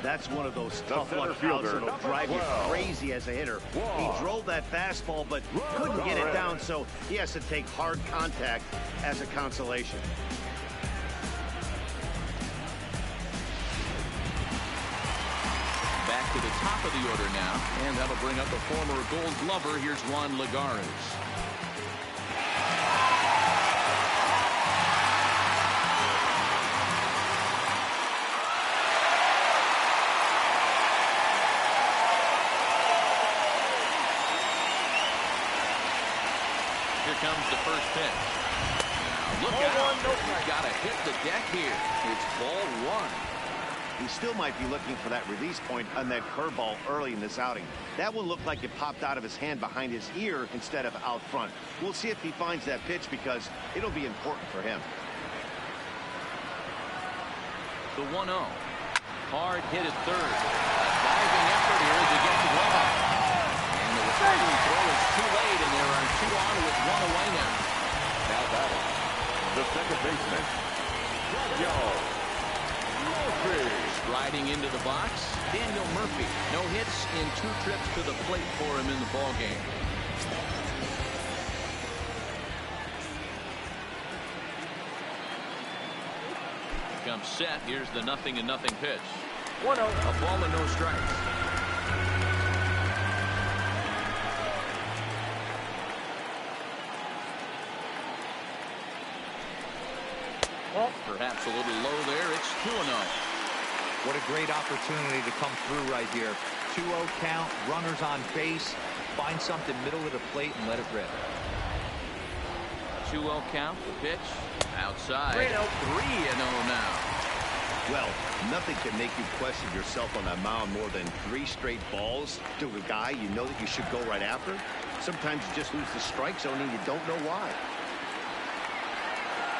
That's one of those tough luck outs that'll drive you crazy as a hitter. He drove that fastball, but couldn't get it down, so he has to take hard contact as a consolation. Back to the top of the order now, and that'll bring up a former Gold Glover. Here's Juan Lagares. Here comes the first pitch. Now look out. He's got to hit the deck here. It's ball 1. He still might be looking for that release point on that curveball early in this outing. That one looked like it popped out of his hand behind his ear instead of out front. We'll see if he finds that pitch because it'll be important for him. The 1-0. Hard hit at third. A diving effort here as he gets well. And the returning throw is too late, and there are 2 on with 1 away now. Now batting, the second baseman, Daniel Murphy. Striding into the box, Daniel Murphy. No hits in 2 trips to the plate for him in the ballgame. Comes set. Here's the 0-0 pitch. 1-0. A ball and no strikes. Perhaps a little low there. It's 2-0. What a great opportunity to come through right here. 2-0 count, runners on base. Find something middle of the plate and let it rip. 2-0 count. The pitch outside. 3-0 now. Well, nothing can make you question yourself on that mound more than 3 straight balls to a guy you know that you should go right after. Sometimes you just lose the strike zone and you don't know why.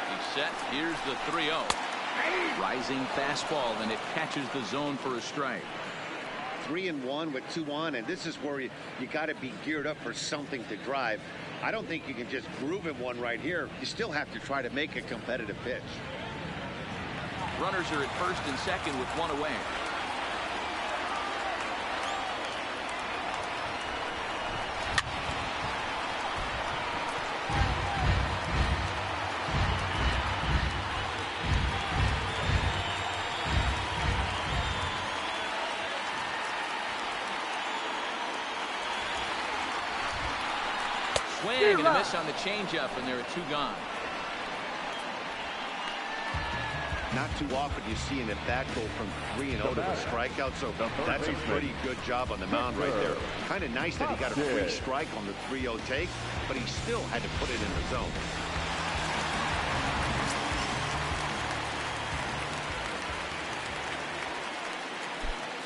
He's set. Here's the 3-0. Rising fastball, and it catches the zone for a strike. 3-1 with 2 on, and this is where you got to be geared up for something to drive. I don't think you can just groove in one right here. You still have to try to make a competitive pitch. Runners are at first and second with 1 away. Swing and a miss on the changeup, and there are 2 gone. Not too often you see an at-bat go from 3-0 to a strikeout, so that's a pretty good job on the mound right there. Kind of nice that he got a free strike on the 3-0 take, but he still had to put it in the zone.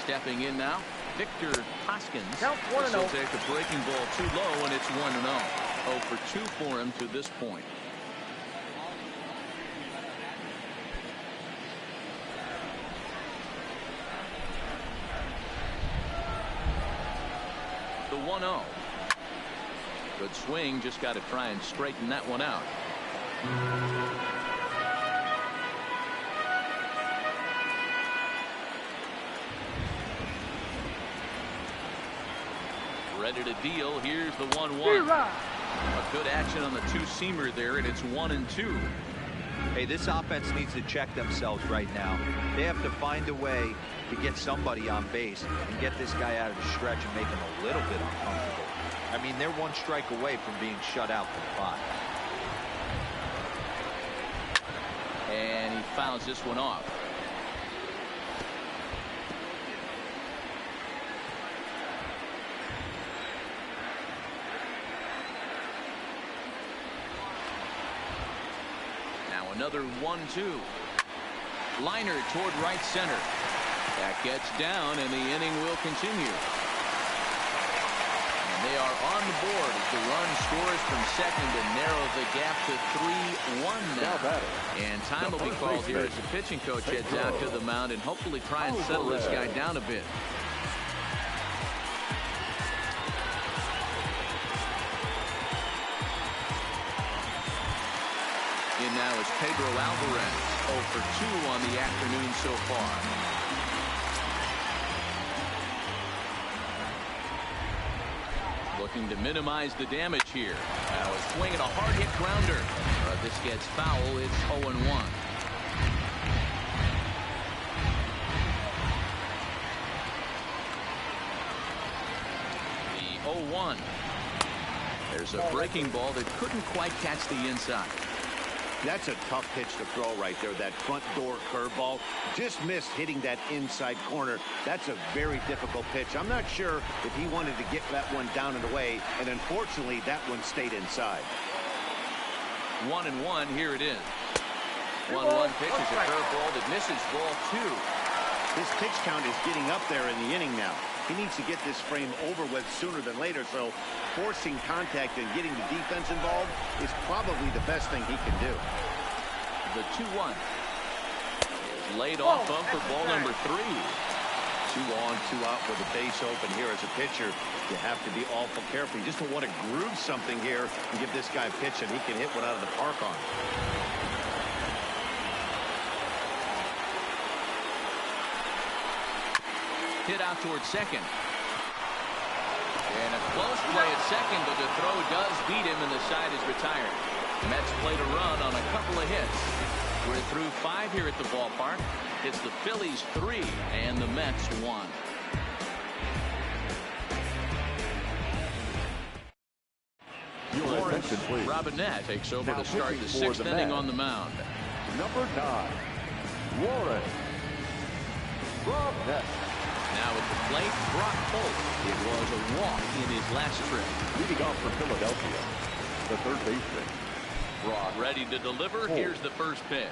Stepping in now, Victor Hoskins. Count 1-0. He'll take a breaking ball too low, and it's 1-0. 0 for 2 for him to this point. The 1-0. Good swing, just got to try and straighten that one out. Ready to deal. Here's the 1-1. A good action on the two-seamer there, and it's 1-2. Hey, this offense needs to check themselves right now. They have to find a way to get somebody on base and get this guy out of the stretch and make him a little bit uncomfortable. I mean, they're one strike away from being shut out from 5. And he fouls this one off. Another 1-2. Liner toward right center. That gets down, and the inning will continue. And they are on the board as the run scores from second to narrow the gap to 3-1 now. And time will be called here as the pitching coach heads out to the mound and hopefully try and settle this guy down a bit. In now is Pedro Alvarez, 0 for 2 on the afternoon so far. Looking to minimize the damage here. Now a swing and a hard hit grounder. This gets foul. It's 0-1. The 0-1. There's a breaking ball that couldn't quite catch the inside. That's a tough pitch to throw right there. That front door curveball just missed hitting that inside corner. That's a very difficult pitch. I'm not sure if he wanted to get that one down and away, and unfortunately that one stayed inside. 1-1. Here it is. 1-1 pitch is a curveball that misses ball 2. His pitch count is getting up there in the inning now. He needs to get this frame over with sooner than later, so forcing contact and getting the defense involved is probably the best thing he can do. The 2-1 is laid off of for ball number 3. 2 on, 2 out with the base open here as a pitcher. You have to be awful careful. You just don't want to groove something here and give this guy a pitch and he can hit one out of the park on. Hit out towards second. And a close play at second, but the throw does beat him and the side is retired. Mets played a run on a couple of hits. We're through 5 here at the ballpark. It's the Phillies 3 and the Mets 1. Robinette takes over to start the 6th inning on the mound. Number 9, Warren Robinette. Now at the plate, Brock Holt. It was a walk in his last trip. Leading off for Philadelphia, the third baseman, Brock. Ready to deliver. Holt. Here's the first pitch.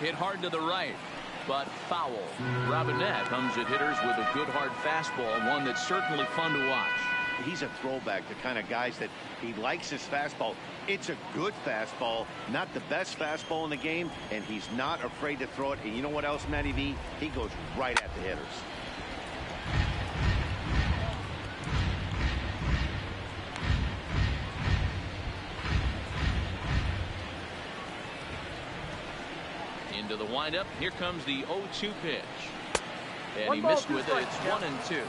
Hit hard to the right, but foul. Robinette comes at hitters with a good hard fastball, one that's certainly fun to watch. He's a throwback, the kind of guys that he likes his fastball. It's a good fastball, not the best fastball in the game, and he's not afraid to throw it. And you know what else, Matty V? He goes right at the hitters. Into the windup. Here comes the 0-2 pitch. And he missed with it. It's 1-2.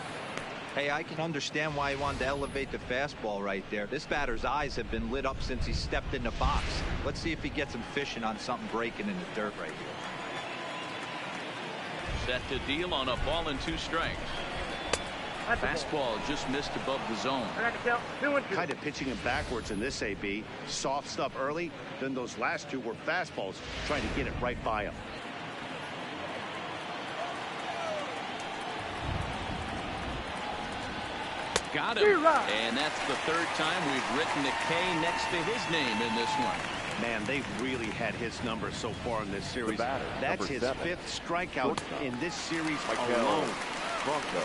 Hey, I can understand why he wanted to elevate the fastball right there. This batter's eyes have been lit up since he stepped in the box. Let's see if he gets him fishing on something breaking in the dirt right here. Set to deal on a ball and 2 strikes. Fastball just missed above the zone. Kind of pitching him backwards in this AB. Soft stuff early, then those last 2 were fastballs, trying to get it right by him. Got him. And that's the 3rd time we've written a K next to his name in this one. Man, they've really had his number so far in this series. Batter, that's his 5th strikeout in this series Michael alone. Franco.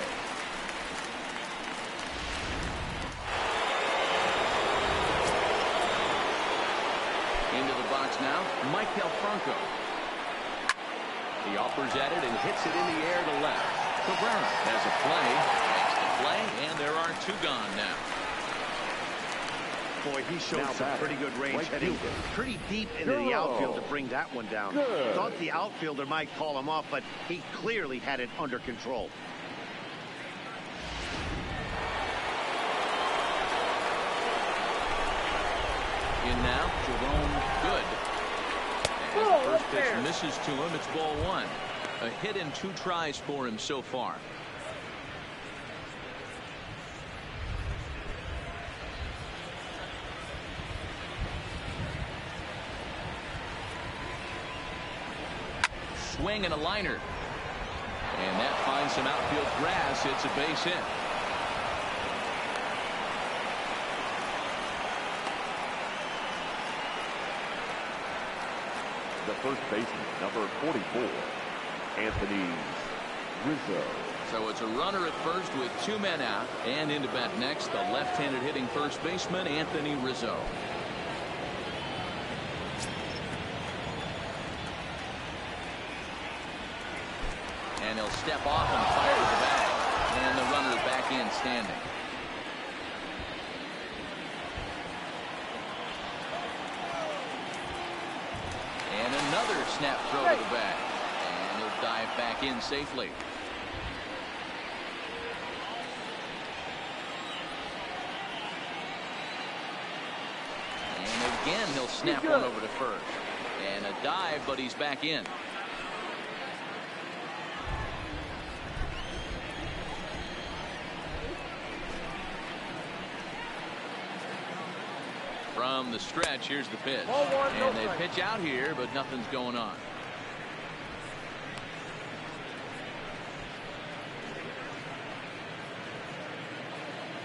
Into the box now, Michael Franco. He offers at it and hits it in the air to left. Cabrera has a play. Play, and there are 2 gone now. Boy, he showed some pretty good range heading pretty deep into the outfield to bring that one down. Thought the outfielder might call him off, but he clearly had it under control. now. Jerome good. As the first pitch misses to him, it's ball one. A hit in 2 tries for him so far. Swing and a liner. And that finds some outfield grass. It's a base hit. The first baseman, number 44, Anthony Rizzo. So it's a runner at first with 2 men out, and into bat next, the left-handed hitting first baseman, Anthony Rizzo. And he'll step off and fire the bag. And the runner back in standing. And another snap throw to the bag. And he'll dive back in safely. And again, he'll snap one over to first. And a dive, but he's back in. From the stretch, here's the pitch. And they pitch out here, but nothing's going on.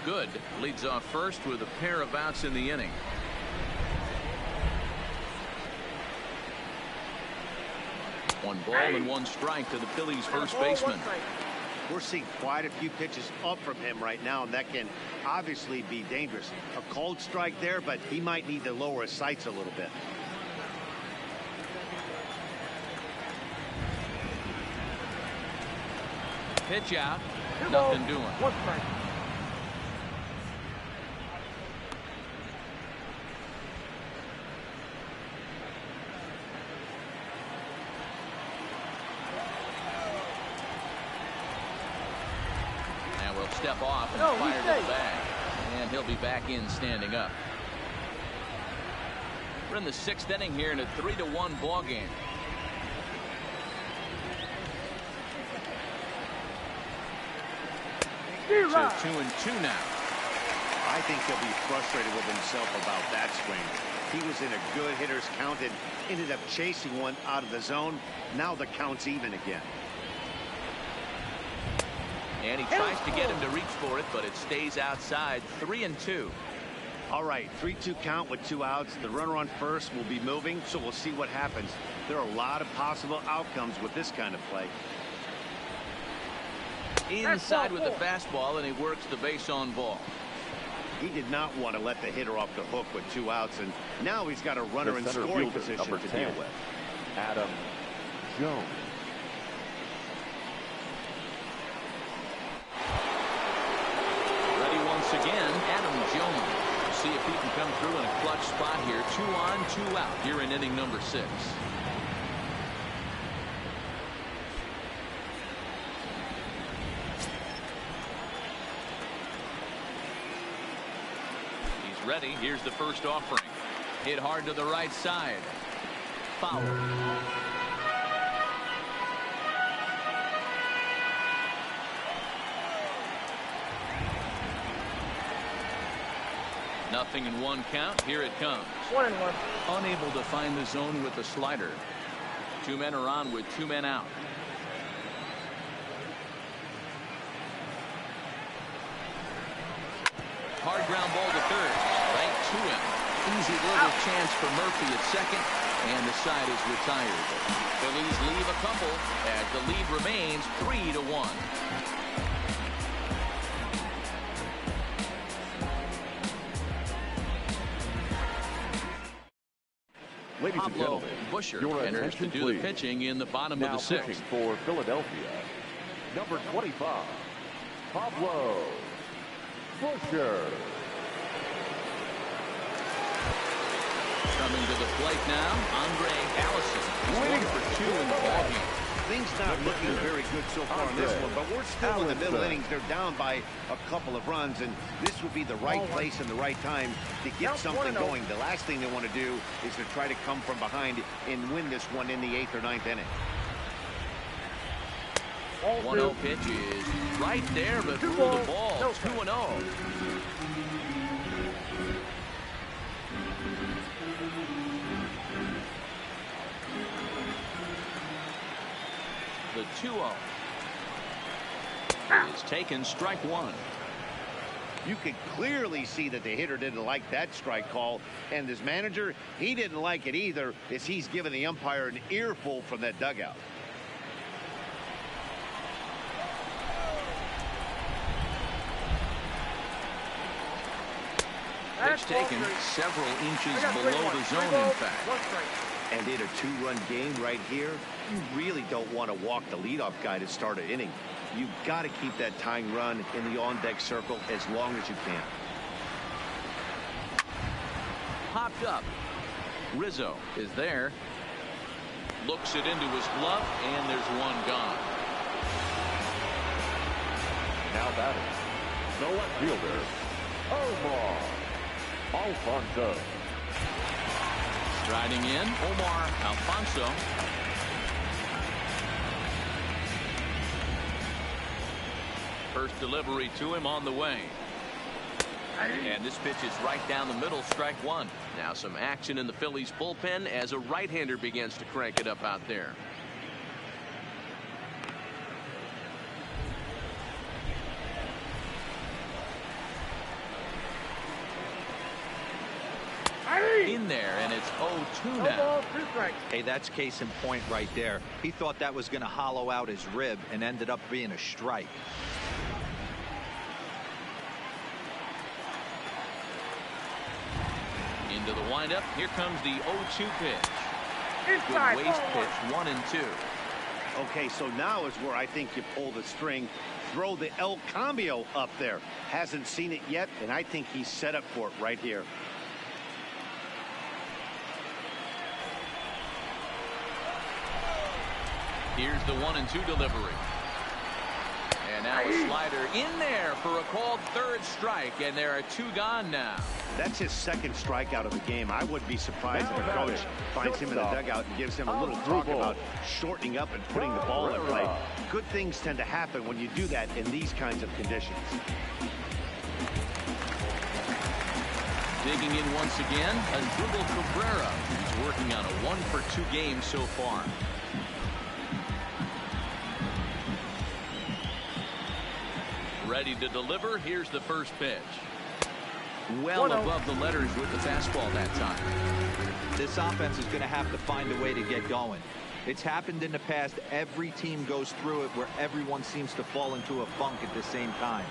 Good leads off first with a pair of outs in the inning. One ball and 1 strike to the Phillies first baseman. We're seeing quite a few pitches up from him right now, and that can obviously be dangerous. A cold strike there, but he might need to lower his sights a little bit. Pitch out. Nothing doing. 1 strike. Step off and fire to the bag. And he'll be back in standing up. We're in the 6th inning here in a 3-1 ball game. So 2-2 now. I think he'll be frustrated with himself about that swing. He was in a good hitter's count and ended up chasing one out of the zone. Now the count's even again. And he tries to get him to reach for it, but it stays outside. 3-2. All right, 3-2 count with 2 outs. The runner on first will be moving, so we'll see what happens. There are a lot of possible outcomes with this kind of play. Inside with the fastball, and he works the base on ball. He did not want to let the hitter off the hook with 2 outs, and now he's got a runner in scoring position to deal with. Adam Jones. Again, Adam Jones. We'll see if he can come through in a clutch spot here. 2 on, 2 out here in inning number 6. He's ready. Here's the first offering. Hit hard to the right side. Foul. Nothing in 1 count. Here it comes. 1-1. Unable to find the zone with the slider. 2 men are on with 2 men out. Hard ground ball to third. Right to him. Easy little chance for Murphy at second. And the side is retired. Phillies leave a couple as the lead remains 3-1. Ladies and gentlemen, Busher your enters to attention, do please. the pitching in the bottom Now of the 6th. pitching for Philadelphia, number 25, Pablo Busher. Coming to the plate now, Andre Allison. He's 1 for 2 in the ball game. Things not looking very good so far in this one, but we're still in the middle innings. They're down by a couple of runs, and this would be the right place and the right time to get something going. The last thing they want to do is to try to come from behind and win this one in the 8th or 9th inning. 1-0 pitch is right there, but through the ball. 2-0. The 2-0 is taken, strike one. You could clearly see that the hitter didn't like that strike call, and his manager, he didn't like it either, as he's giving the umpire an earful from that dugout. Pitch taken several inches below the zone, in fact. And in a 2-run game right here, you really don't want to walk the leadoff guy to start an inning. You've got to keep that tying run in the on-deck circle as long as you can. Popped up. Rizzo is there. Looks it into his glove, and there's one gone. Now batting, the left fielder, Omar Alfonso. Striding in, Omar Alfonso. First delivery to him on the way. And this pitch is right down the middle, strike one. Now some action in the Phillies bullpen as a right-hander begins to crank it up out there. In there, and it's 0-2 now. Hey, that's case in point right there. He thought that was going to hollow out his rib and ended up being a strike. Into the windup. Here comes the 0-2 pitch. Good waste pitch, 1 and 2. Okay, so now is where I think you pull the string. Throw the El Cambio up there. Hasn't seen it yet, and I think he's set up for it right here. Here's the 1 and 2 delivery. And now a slider in there for a called third strike, and there are 2 gone now. That's his second strikeout of the game. I wouldn't be surprised if a coach finds him in the dugout and gives him a little talk about shortening up and putting the ball in play. Good things tend to happen when you do that in these kinds of conditions. Digging in once again, Asdrubal Cabrera, who's working on a 1-for-2 game so far. Ready to deliver. Here's the first pitch. Well above the letters with the fastball that time. This offense is going to have to find a way to get going. It's happened in the past. Every team goes through it where everyone seems to fall into a funk at the same time.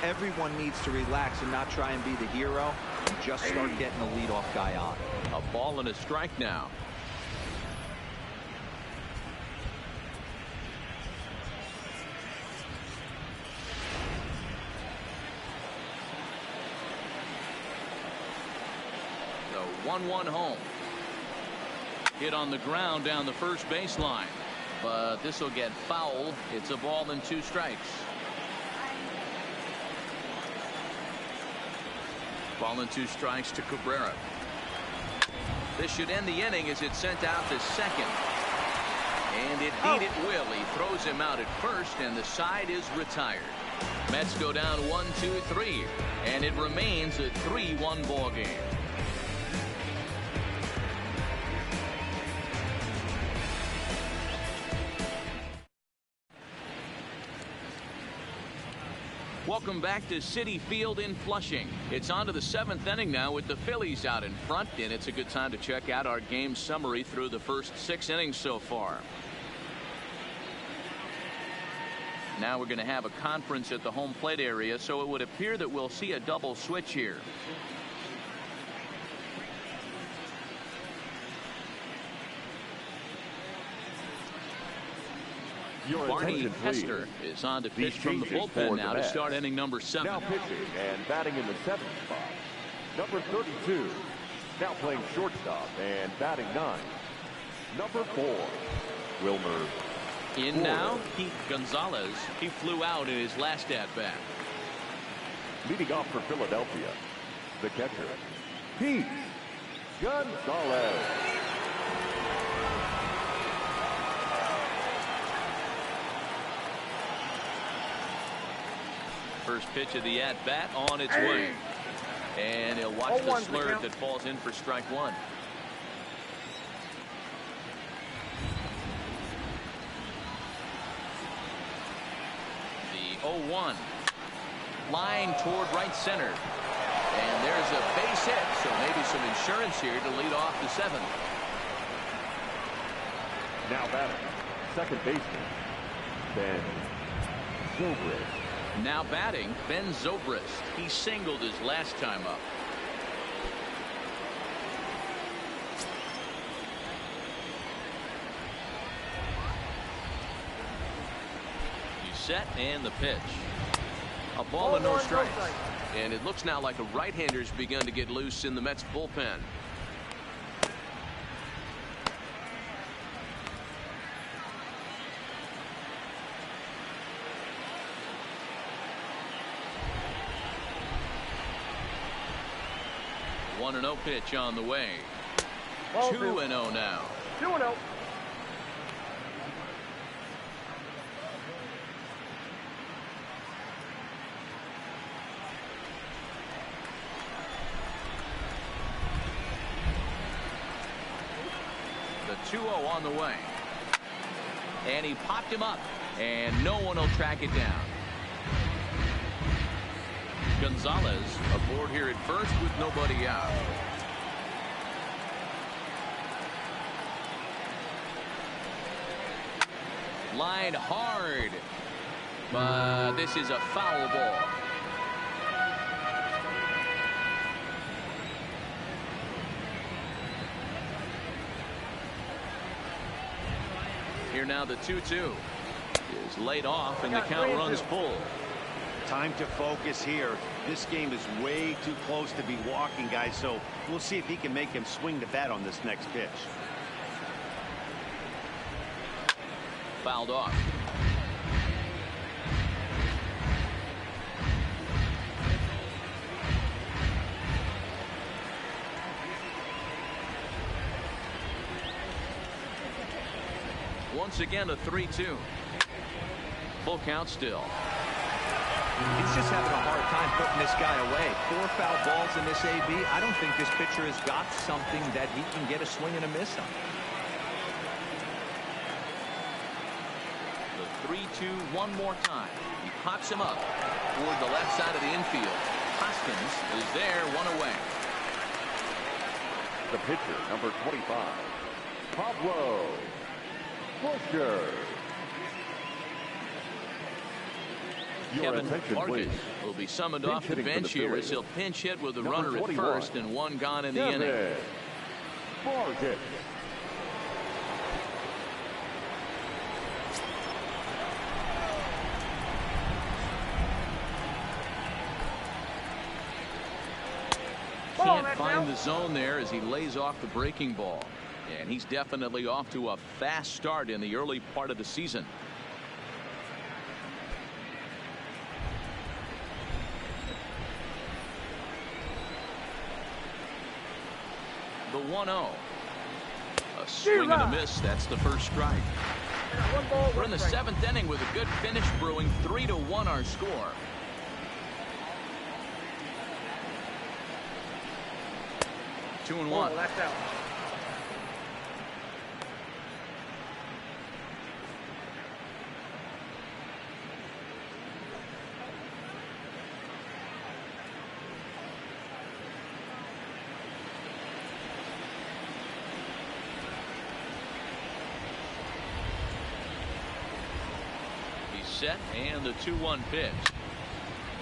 Everyone needs to relax and not try and be the hero and just start getting the leadoff guy on. A ball and a strike now. The 1-1 home. Hit on the ground down the first baseline, but this will get foul. It's a ball and 2 strikes. Ball and 2 strikes to Cabrera. This should end the inning as it's sent out to second. And it beat it will. He throws him out at first, and the side is retired. Mets go down 1-2-3, and it remains a 3-1 ball game. Welcome back to Citi Field in Flushing. It's on to the 7th inning now with the Phillies out in front, and it's a good time to check out our game summary through the first 6 innings so far. Now we're going to have a conference at the home plate area, so it would appear that we'll see a double switch here. Barney Hester is on to pitch from the bullpen now to start inning number 7. Now pitching and batting in the 7th spot, number 32. Now playing shortstop and batting 9, number 4, Wilmer In now, Pete Gonzalez. He flew out in his last at-bat. Leading off for Philadelphia, the catcher, Pete Gonzalez. First pitch of the at-bat on its way. And he'll watch the slurve that falls in for strike one. The 0-1. Line toward right center. And there's a base hit, so maybe some insurance here to lead off the seventh. Now batting, second baseman, Ben Zobrist. Now batting, Ben Zobrist. He singled his last time up. He's set, and the pitch. A ball and no strikes. And it looks now like a right-hander's begun to get loose in the Mets bullpen. One and 0 pitch on the way. 2-0 now. 2-0. The 2-0 on the way. And he popped him up. And no one will track it down. Gonzalez aboard here at first with nobody out. Line hard. But this is a foul ball. Here now the 2-2 is laid off and the count runs full. Time to focus here. This game is way too close to be walking, guys, so we'll see if he can make him swing the bat on this next pitch. Fouled off. Once again a 3-2. Full count still. He's just having a hard time putting this guy away. 4 foul balls in this AB. I don't think this pitcher has got something that he can get a swing and a miss on. The 3-2 one more time. He pops him up toward the left side of the infield. Hoskins is there, one away. The pitcher, number 25, Pablo Busher. Kevin Vargas will be summoned off the bench here as he'll pinch hit with a runner at first and one gone in the inning. Vargas. Can't find the zone there as he lays off the breaking ball. And he's definitely off to a fast start in the early part of the season. The 1-0. A swing and a miss. That's the first strike. We're in the 7th inning with a good finish brewing. 3-1 our score. Two and one. That's out. He's set, and the 2-1 pitch.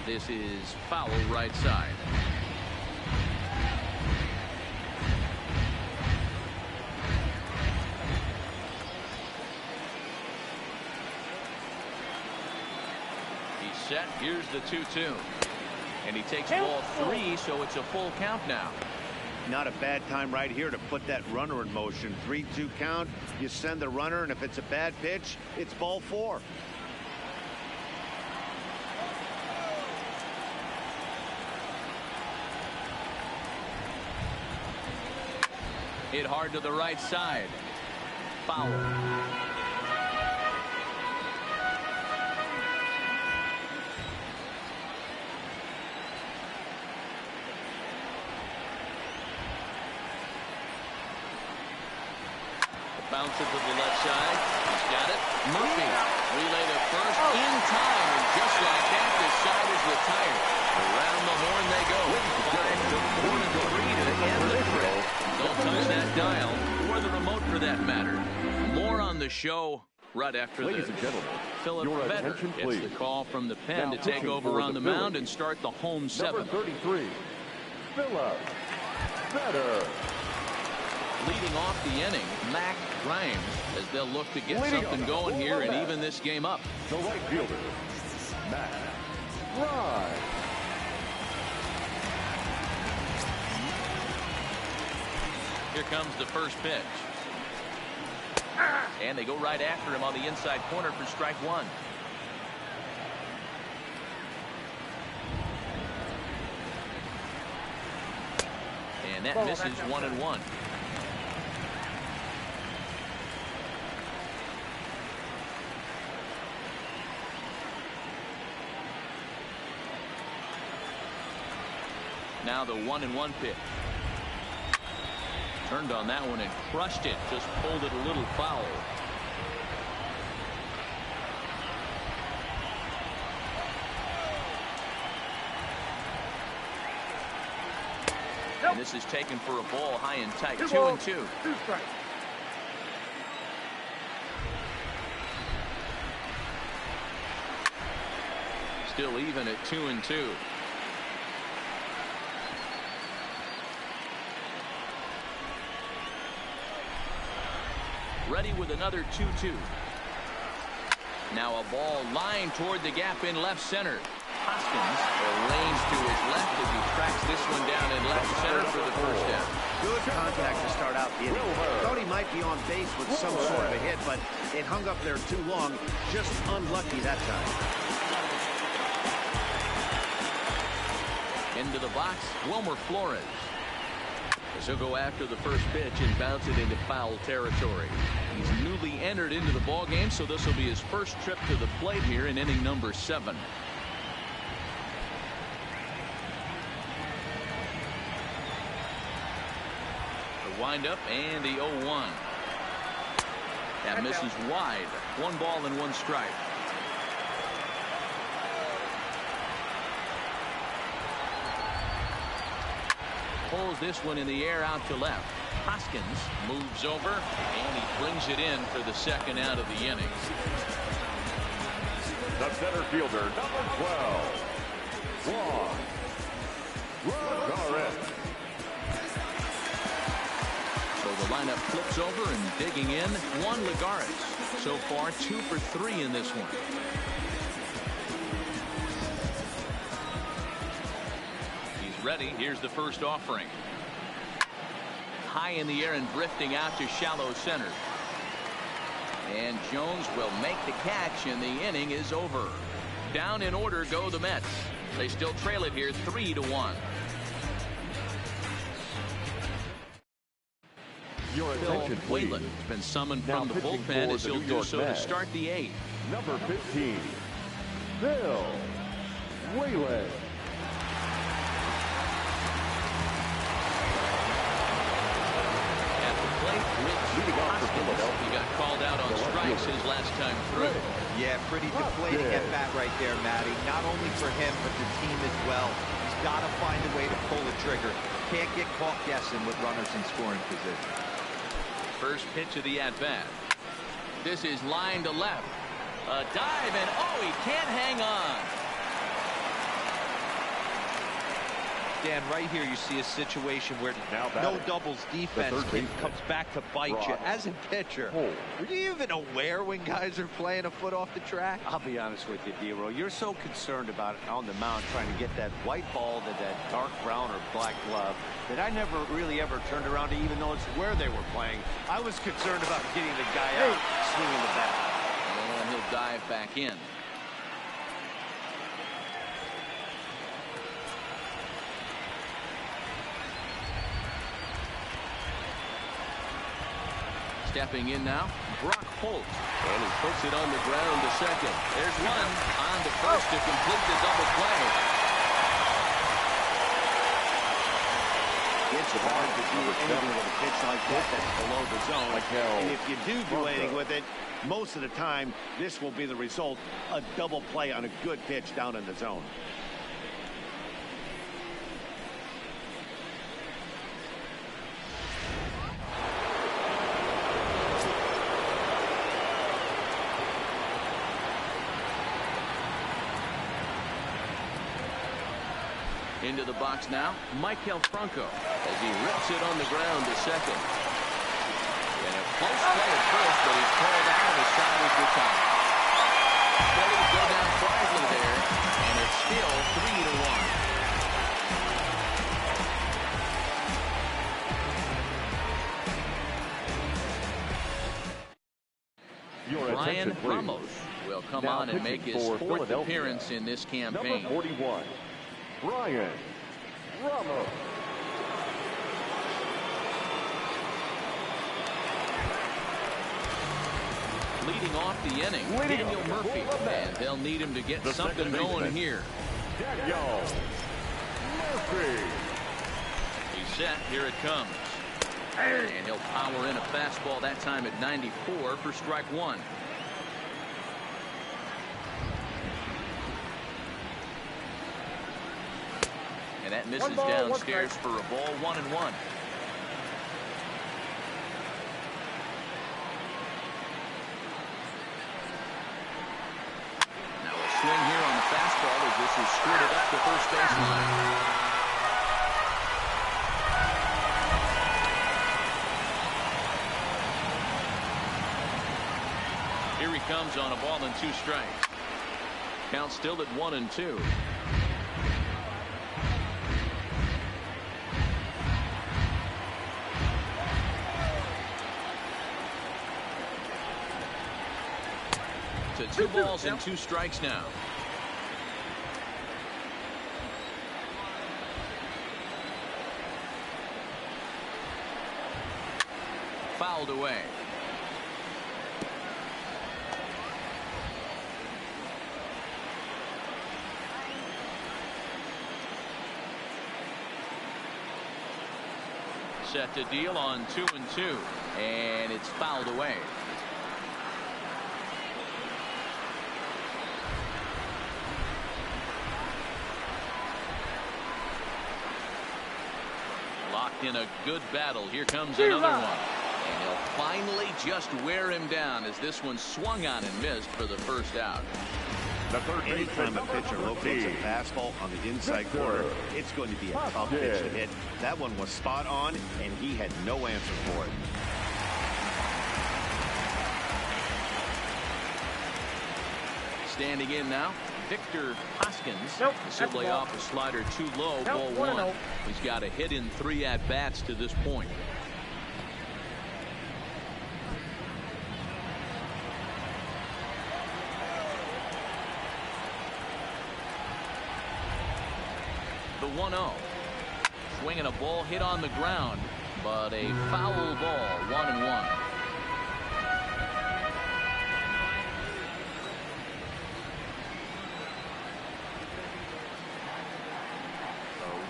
This is foul right side. Set. Here's the 2-2. And he takes ball 3, so it's a full count now. Not a bad time right here to put that runner in motion. 3-2 count. You send the runner, and if it's a bad pitch, it's ball 4. Hit hard to the right side. Foul. Bounce it to the left side. He's got it. Murphy relay to first in time, and just like that, the side is retired. Around the horn they go. 5-4 to 3 to end the threat. Don't touch that dial or the remote for that matter. More on the show right after this. Ladies and gentlemen, Philip your Vetter attention, gets please. the call from the pen Now to take over on the mound and start the home seventh. Number 33, Phillips Vetter. Leading off the inning, Mac Grimes, as they'll look to get something going here and even this game up. The right fielder, Mac Grimes. Here comes the first pitch. And they go right after him on the inside corner for strike 1. And that misses 1-1. Now the 1-1 pitch. Turned on that one and crushed it. Just pulled it a little foul. And this is taken for a ball high and tight. 2-2. 2 strikes. Still even at 2-2. Ready with another 2-2. Now a ball lined toward the gap in left center. Hoskins lanes to his left as he tracks this one down in left center for the first down. Good contact to start out the inning. Thought he might be on base with some sort of a hit, but it hung up there too long. Just unlucky that time. Into the box, Wilmer Flores. So go after the first pitch and bounce it into foul territory. He's newly entered into the ball game, so this will be his first trip to the plate here in inning number 7. The windup and the 0-1. That misses wide. 1 ball and 1 strike. Pulls this one in the air out to left. Hoskins moves over and he brings it in for the second out of the inning. The center fielder, number 12, Juan Lagares. So the lineup flips over and digging in, Juan Lagares. So far 2 for 3 in this one. Ready. Here's the first offering. High in the air and drifting out to shallow center. And Jones will make the catch, and the inning is over. Down in order go the Mets. They still trail it here 3-1. Your attention, please. Whalen has been summoned Now from the pitching bullpen for as the he'll New do York so to Mets. start the 8th. Number 15, Bill Whalen. He got called out on strikes his last time through. Yeah, pretty deflating at bat right there, Matty. Not only for him, but the team as well. He's got to find a way to pull the trigger. Can't get caught guessing with runners in scoring position. First pitch of the at-bat. This is line to left. A dive, and oh, he can't hang on. Dan, right here you see a situation where no doubles defense comes back to bite you. As a pitcher, are you even aware when guys are playing a foot off the track? I'll be honest with you, D-Roll. You're so concerned about it on the mound trying to get that white ball to that dark brown or black glove that I never really ever turned around to even notice where they were playing. I was concerned about getting the guy out swinging the bat. And he'll dive back in. Stepping in now, Brock Holt. And he puts it on the ground to second. There's one on to first to complete the double play. It's hard to do anything with a pitch like that that's below the zone. And if you do anything with it, most of the time, this will be the result, a double play on a good pitch down in the zone. Into the box now, Michael Franco as he rips it on the ground to second. And a close play at first, but he's called out and the side is retired. Phillies go down quietly there, and it's still 3-1. Brian Ramos will come on and make his fourth appearance in this campaign. Number 41, Brian Ramos. Leading off the inning, Daniel Murphy, and they'll need him to get something going here. Daniel Murphy. He's set. Here it comes. And he'll power in a fastball that time at 94 for strike one. And that misses downstairs for a ball, 1-1. Now a swing here on the fastball as this is skirted up the first baseline. Here he comes on a ball and 2 strikes. Count still at 1-2. To 2 balls and 2 strikes now. Fouled away. Set to deal on 2-2, and it's fouled away. Locked in a good battle. Here comes another one. And he'll finally just wear him down as this one swung on and missed for the first out. Anytime a pitcher locates a fastball on the inside corner, it's going to be a tough pitch to hit. That one was spot on, and he had no answer for it. Standing in now, Victor Hoskins. Simply off a slider too low, ball 1. He's got a hit in 3 at-bats to this point. The 1-0. Swinging a ball hit on the ground, but a foul ball, 1-1.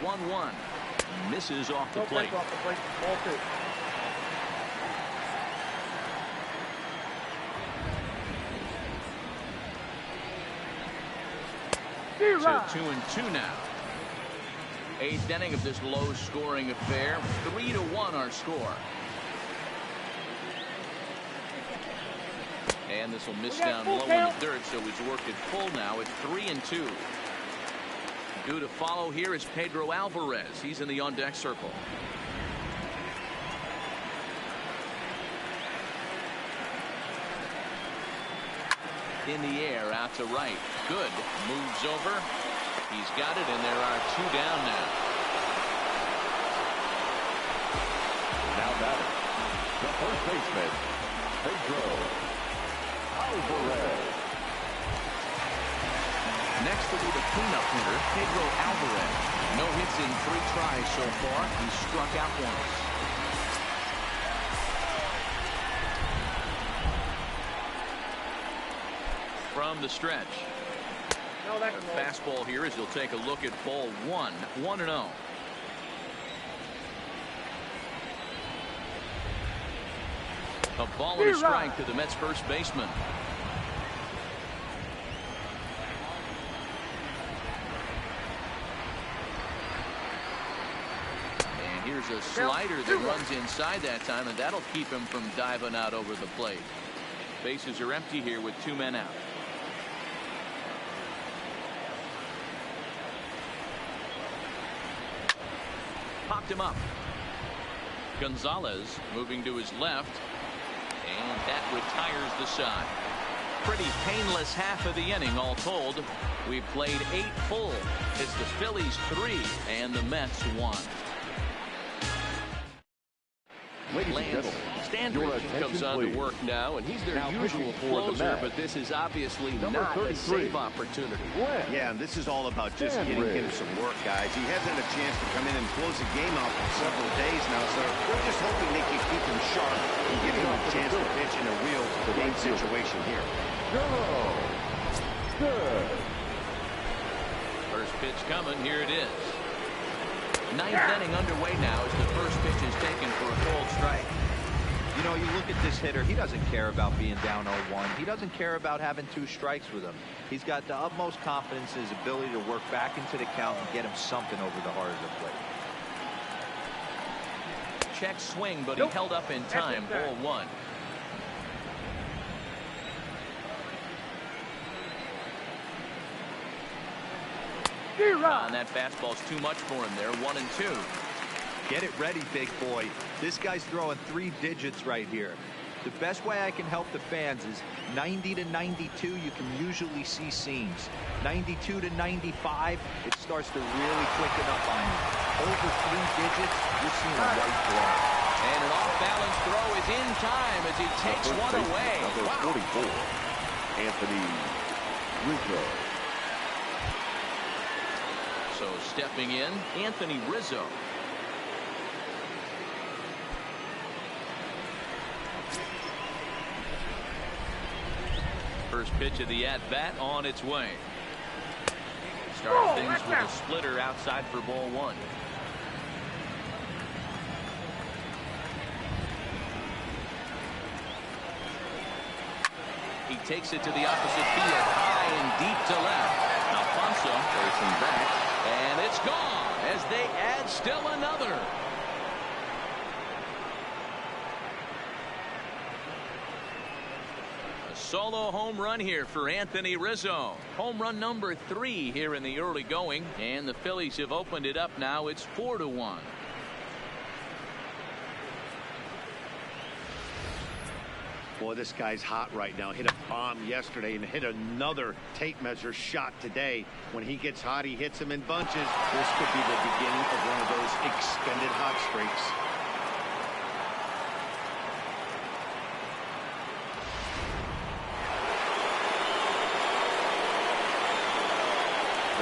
1-1. Misses off the plate. Ball 2. To 2-2 now. 8th inning of this low-scoring affair. 3-1 our score. And this will miss down low in the dirt, so he's worked it full now at 3-2. Due to follow here is Pedro Alvarez. He's in the on-deck circle. In the air, out to right. Good. Moves over. He's got it, and there are 2 down now. Now batting, the first baseman, Pedro Alvarez. Next will be the cleanup hitter, Pedro Alvarez. No hits in 3 tries so far. He's struck out once. From the stretch. A fastball here as he'll take a look at ball 1. 1-0. A ball and a strike to the Mets first baseman. And here's a slider that runs inside that time, and that'll keep him from diving out over the plate. Bases are empty here with 2 men out. Popped him up. Gonzalez moving to his left, and that retires the side. Pretty painless half of the inning all told. We've played 8 full. It's the Phillies 3 and the Mets 1. Ladies and gentlemen, Standridge comes on to work now, and he's their usual closer, but this is obviously not a save opportunity. Yeah, and this is all about just getting him some work, guys. He hasn't a chance to come in and close the game out for several days now, so we're just hoping they can keep him sharp and give him a chance to pitch in a real game situation here. Good. First pitch coming. Here it is. 9th inning underway now as the first pitch is taken for a cold strike. You know, you look at this hitter, he doesn't care about being down 0-1. He doesn't care about having 2 strikes with him. He's got the utmost confidence in his ability to work back into the count and get him something over the heart of the plate. Check swing, but he held up in time. Ball 1. And that fastball's too much for him there. 1-2. Get it ready, big boy. This guy's throwing 3 digits right here. The best way I can help the fans is 90 to 92. You can usually see seams. 92 to 95, it starts to really quicken up on you. Over 3 digits, you're seeing a white glove. And an off-balance throw is in time as he takes one away. Number 44, Anthony Rizzo. So stepping in, Anthony Rizzo. First pitch of the at-bat on its way. Start things with a splitter outside for ball 1. He takes it to the opposite field, high and deep to left. Alfonso racing back, and it's gone as they add still another. A solo home run here for Anthony Rizzo. Home run number 3 here in the early going, and the Phillies have opened it up now. It's 4-1. Boy, this guy's hot right now. Hit a bomb yesterday and hit another tape measure shot today. When he gets hot, he hits them in bunches. This could be the beginning of one of those extended hot streaks.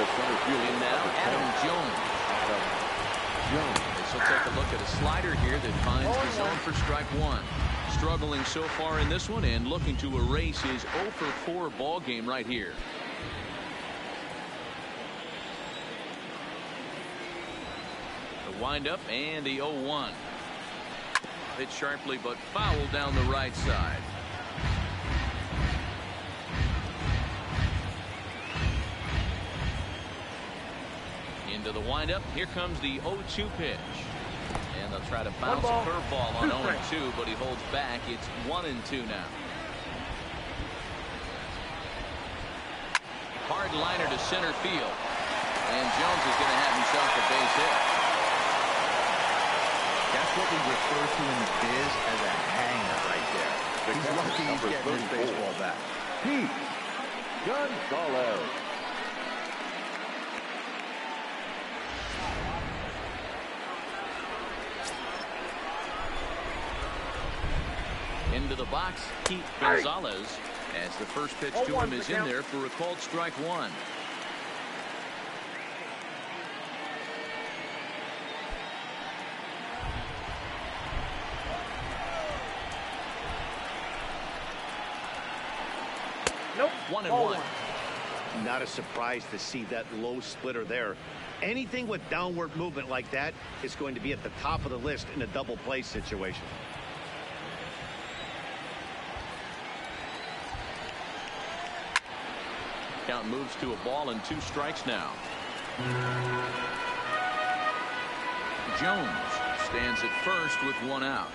The center field And now Adam Jones. This will take a look at a slider here that finds the zone for strike 1. Struggling so far in this one and looking to erase his 0-for-4 ball game right here. The windup and the 0-1. Hit sharply but fouled down the right side. Into the windup. Here comes the 0-2 pitch. And they'll try to bounce a curveball on 0-2, but he holds back. It's 1-2 now. Hard liner to center field. And Jones is going to have himself a base hit. That's what we refer to in the biz as a hanger right there. He's lucky he's getting his baseball back. Pete Gonzalez. Into the box, Pete Gonzalez, as the first pitch to him is in there for a called strike one. Nope. 1-1. Not a surprise to see that low splitter there. Anything with downward movement like that is going to be at the top of the list in a double play situation. Count moves to a ball and 2 strikes now. Jones stands at first with 1 out.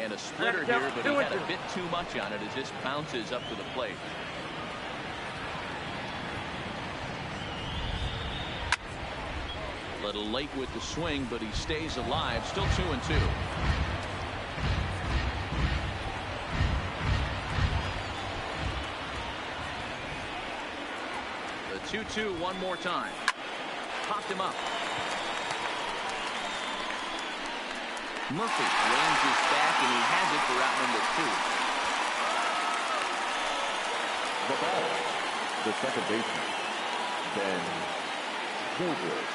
And a splitter here, but he had a bit too much on it as this bounces up to the plate. A little late with the swing, but he stays alive. Still 2-2. The 2-2 one more time. Popped him up. Murphy ranges back, and he has it for out number 2. The batter, the second baseman, Ben Zobrist.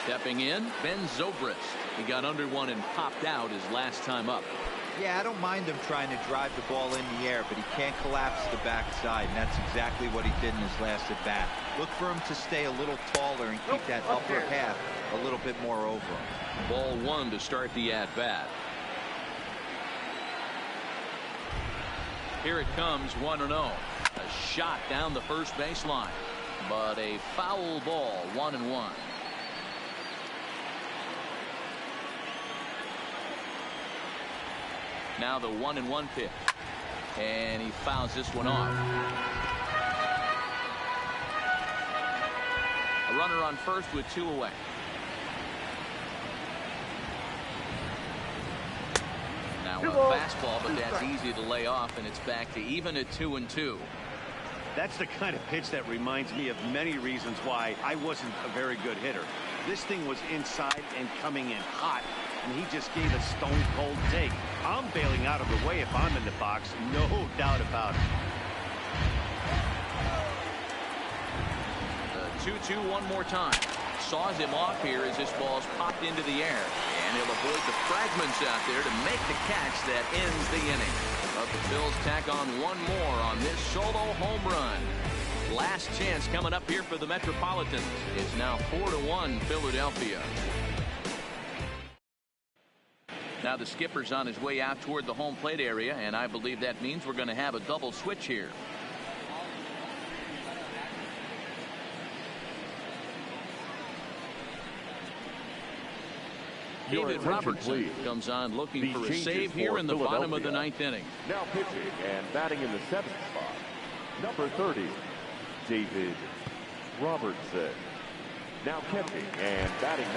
Stepping in, Ben Zobrist. He got under one and popped out his last time up. Yeah, I don't mind him trying to drive the ball in the air, but he can't collapse the backside, and that's exactly what he did in his last at bat. Look for him to stay a little taller and keep that upper half a little bit more over him. Ball 1 to start the at bat. Here it comes, 1-0. A shot down the first baseline, but a foul ball, 1-1. Now the 1-1 pitch, and he fouls this one off. A runner on first with 2 away. Now a fastball, but that's easy to lay off, and it's back to even at 2-2. That's the kind of pitch that reminds me of many reasons why I wasn't a very good hitter. This thing was inside and coming in hot, and he just gave a stone-cold take. I'm bailing out of the way if I'm in the box, no doubt about it. The 2-2 one more time. Saws him off here as this ball's popped into the air, and he'll avoid the fragments out there to make the catch that ends the inning. But the Phils tack on one more on this solo home run. Last chance coming up here for the Metropolitans. It's now 4-1 Philadelphia. Now the skipper's on his way out toward the home plate area, and I believe that means we're going to have a double switch here. David Robertson comes on looking for a save here in the bottom of the 9th inning. Now pitching and batting in the 7th spot, number 30, David Robertson. Now catching and batting 9,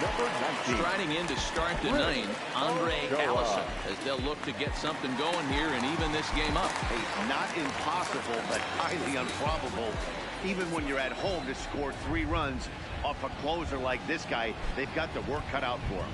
number 19. Striding in to start the 9th, Andre Allison, as they'll look to get something going here and even this game up. Hey, not impossible, but highly improbable. Even when you're at home to score 3 runs off a closer like this guy, they've got the work cut out for him.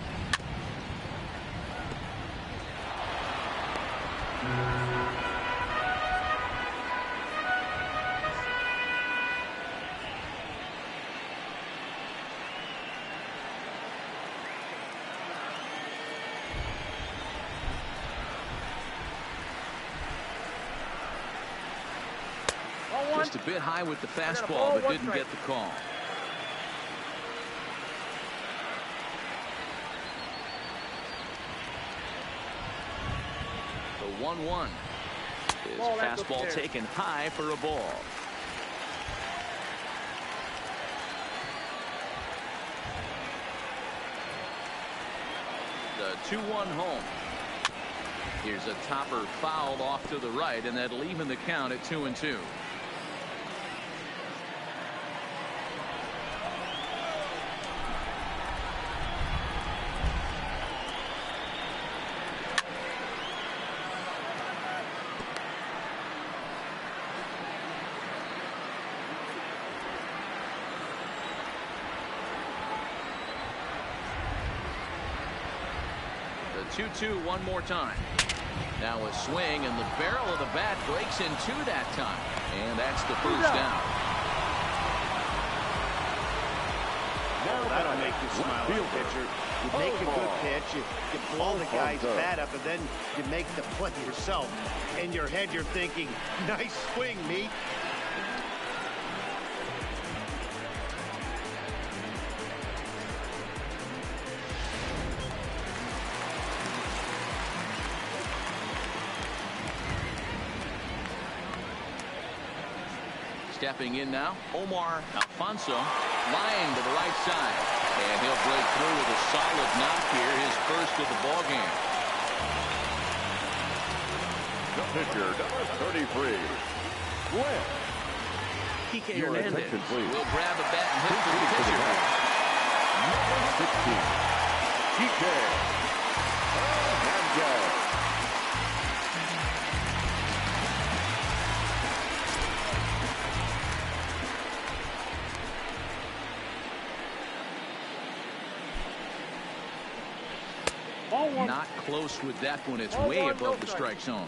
Just a bit high with the fastball, but didn't get the call. The 1-1 is fastball taken high for a ball. The 2-1 home. Here's a topper fouled off to the right, and that'll even the count at 2-2. The 2-2 one more time. Now a swing, and the barrel of the bat breaks in two that time. And that's the first down. That'll make you smile, pitcher. You make a good pitch, you blow the guy's bat up, and then you make the play yourself. In your head, you're thinking, nice swing, meat. Stepping in now, Omar Alfonso, lying to the right side. And he'll break through with a solid knock here, his first of the ball game. The pitcher, number 33, Glenn. Kike Your Hernandez attention, please. will grab a bat and hit for the pitcher. Number 16, Kike Hernandez. Not close with that one. It's way above the strike zone.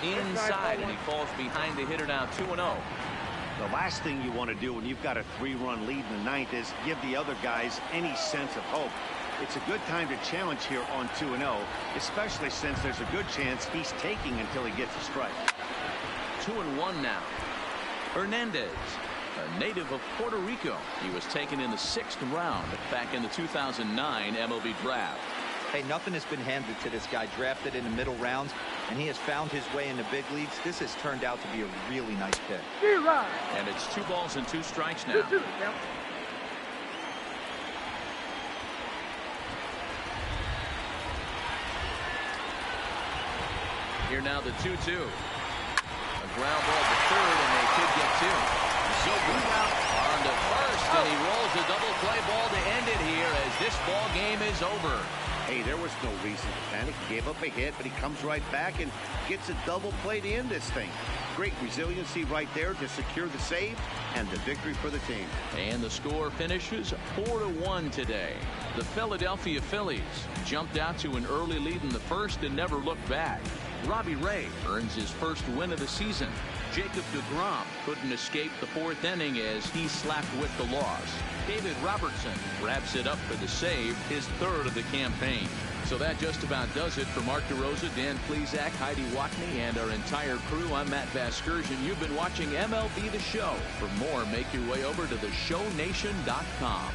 Inside, and he falls behind the hitter now 2-0. The last thing you want to do when you've got a 3-run lead in the ninth is give the other guys any sense of hope. It's a good time to challenge here on 2-0, especially since there's a good chance he's taking until he gets a strike. 2-1 now. Hernandez, a native of Puerto Rico. He was taken in the 6th round back in the 2009 MLB draft. Hey, nothing has been handed to this guy. Drafted in the middle rounds, and he has found his way in the big leagues. This has turned out to be a really nice pick. And it's 2 balls and 2 strikes now. Here now the 2-2. A ground ball to third, and they could get 2. So move out on to first, and he rolls a double play ball to end it here as this ball game is over. Hey, there was no reason to panic. He gave up a hit, but he comes right back and gets a double play to end this thing. Great resiliency right there to secure the save and the victory for the team. And the score finishes 4-1 today. The Philadelphia Phillies jumped out to an early lead in the first and never looked back. Robbie Ray earns his first win of the season. Jacob deGrom couldn't escape the 4th inning as he slapped with the loss. David Robertson wraps it up for the save, his 3rd of the campaign. So that just about does it for Mark DeRosa, Dan Plesac, Heidi Watney, and our entire crew. I'm Matt Vasgersian. You've been watching MLB The Show. For more, make your way over to theshownation.com.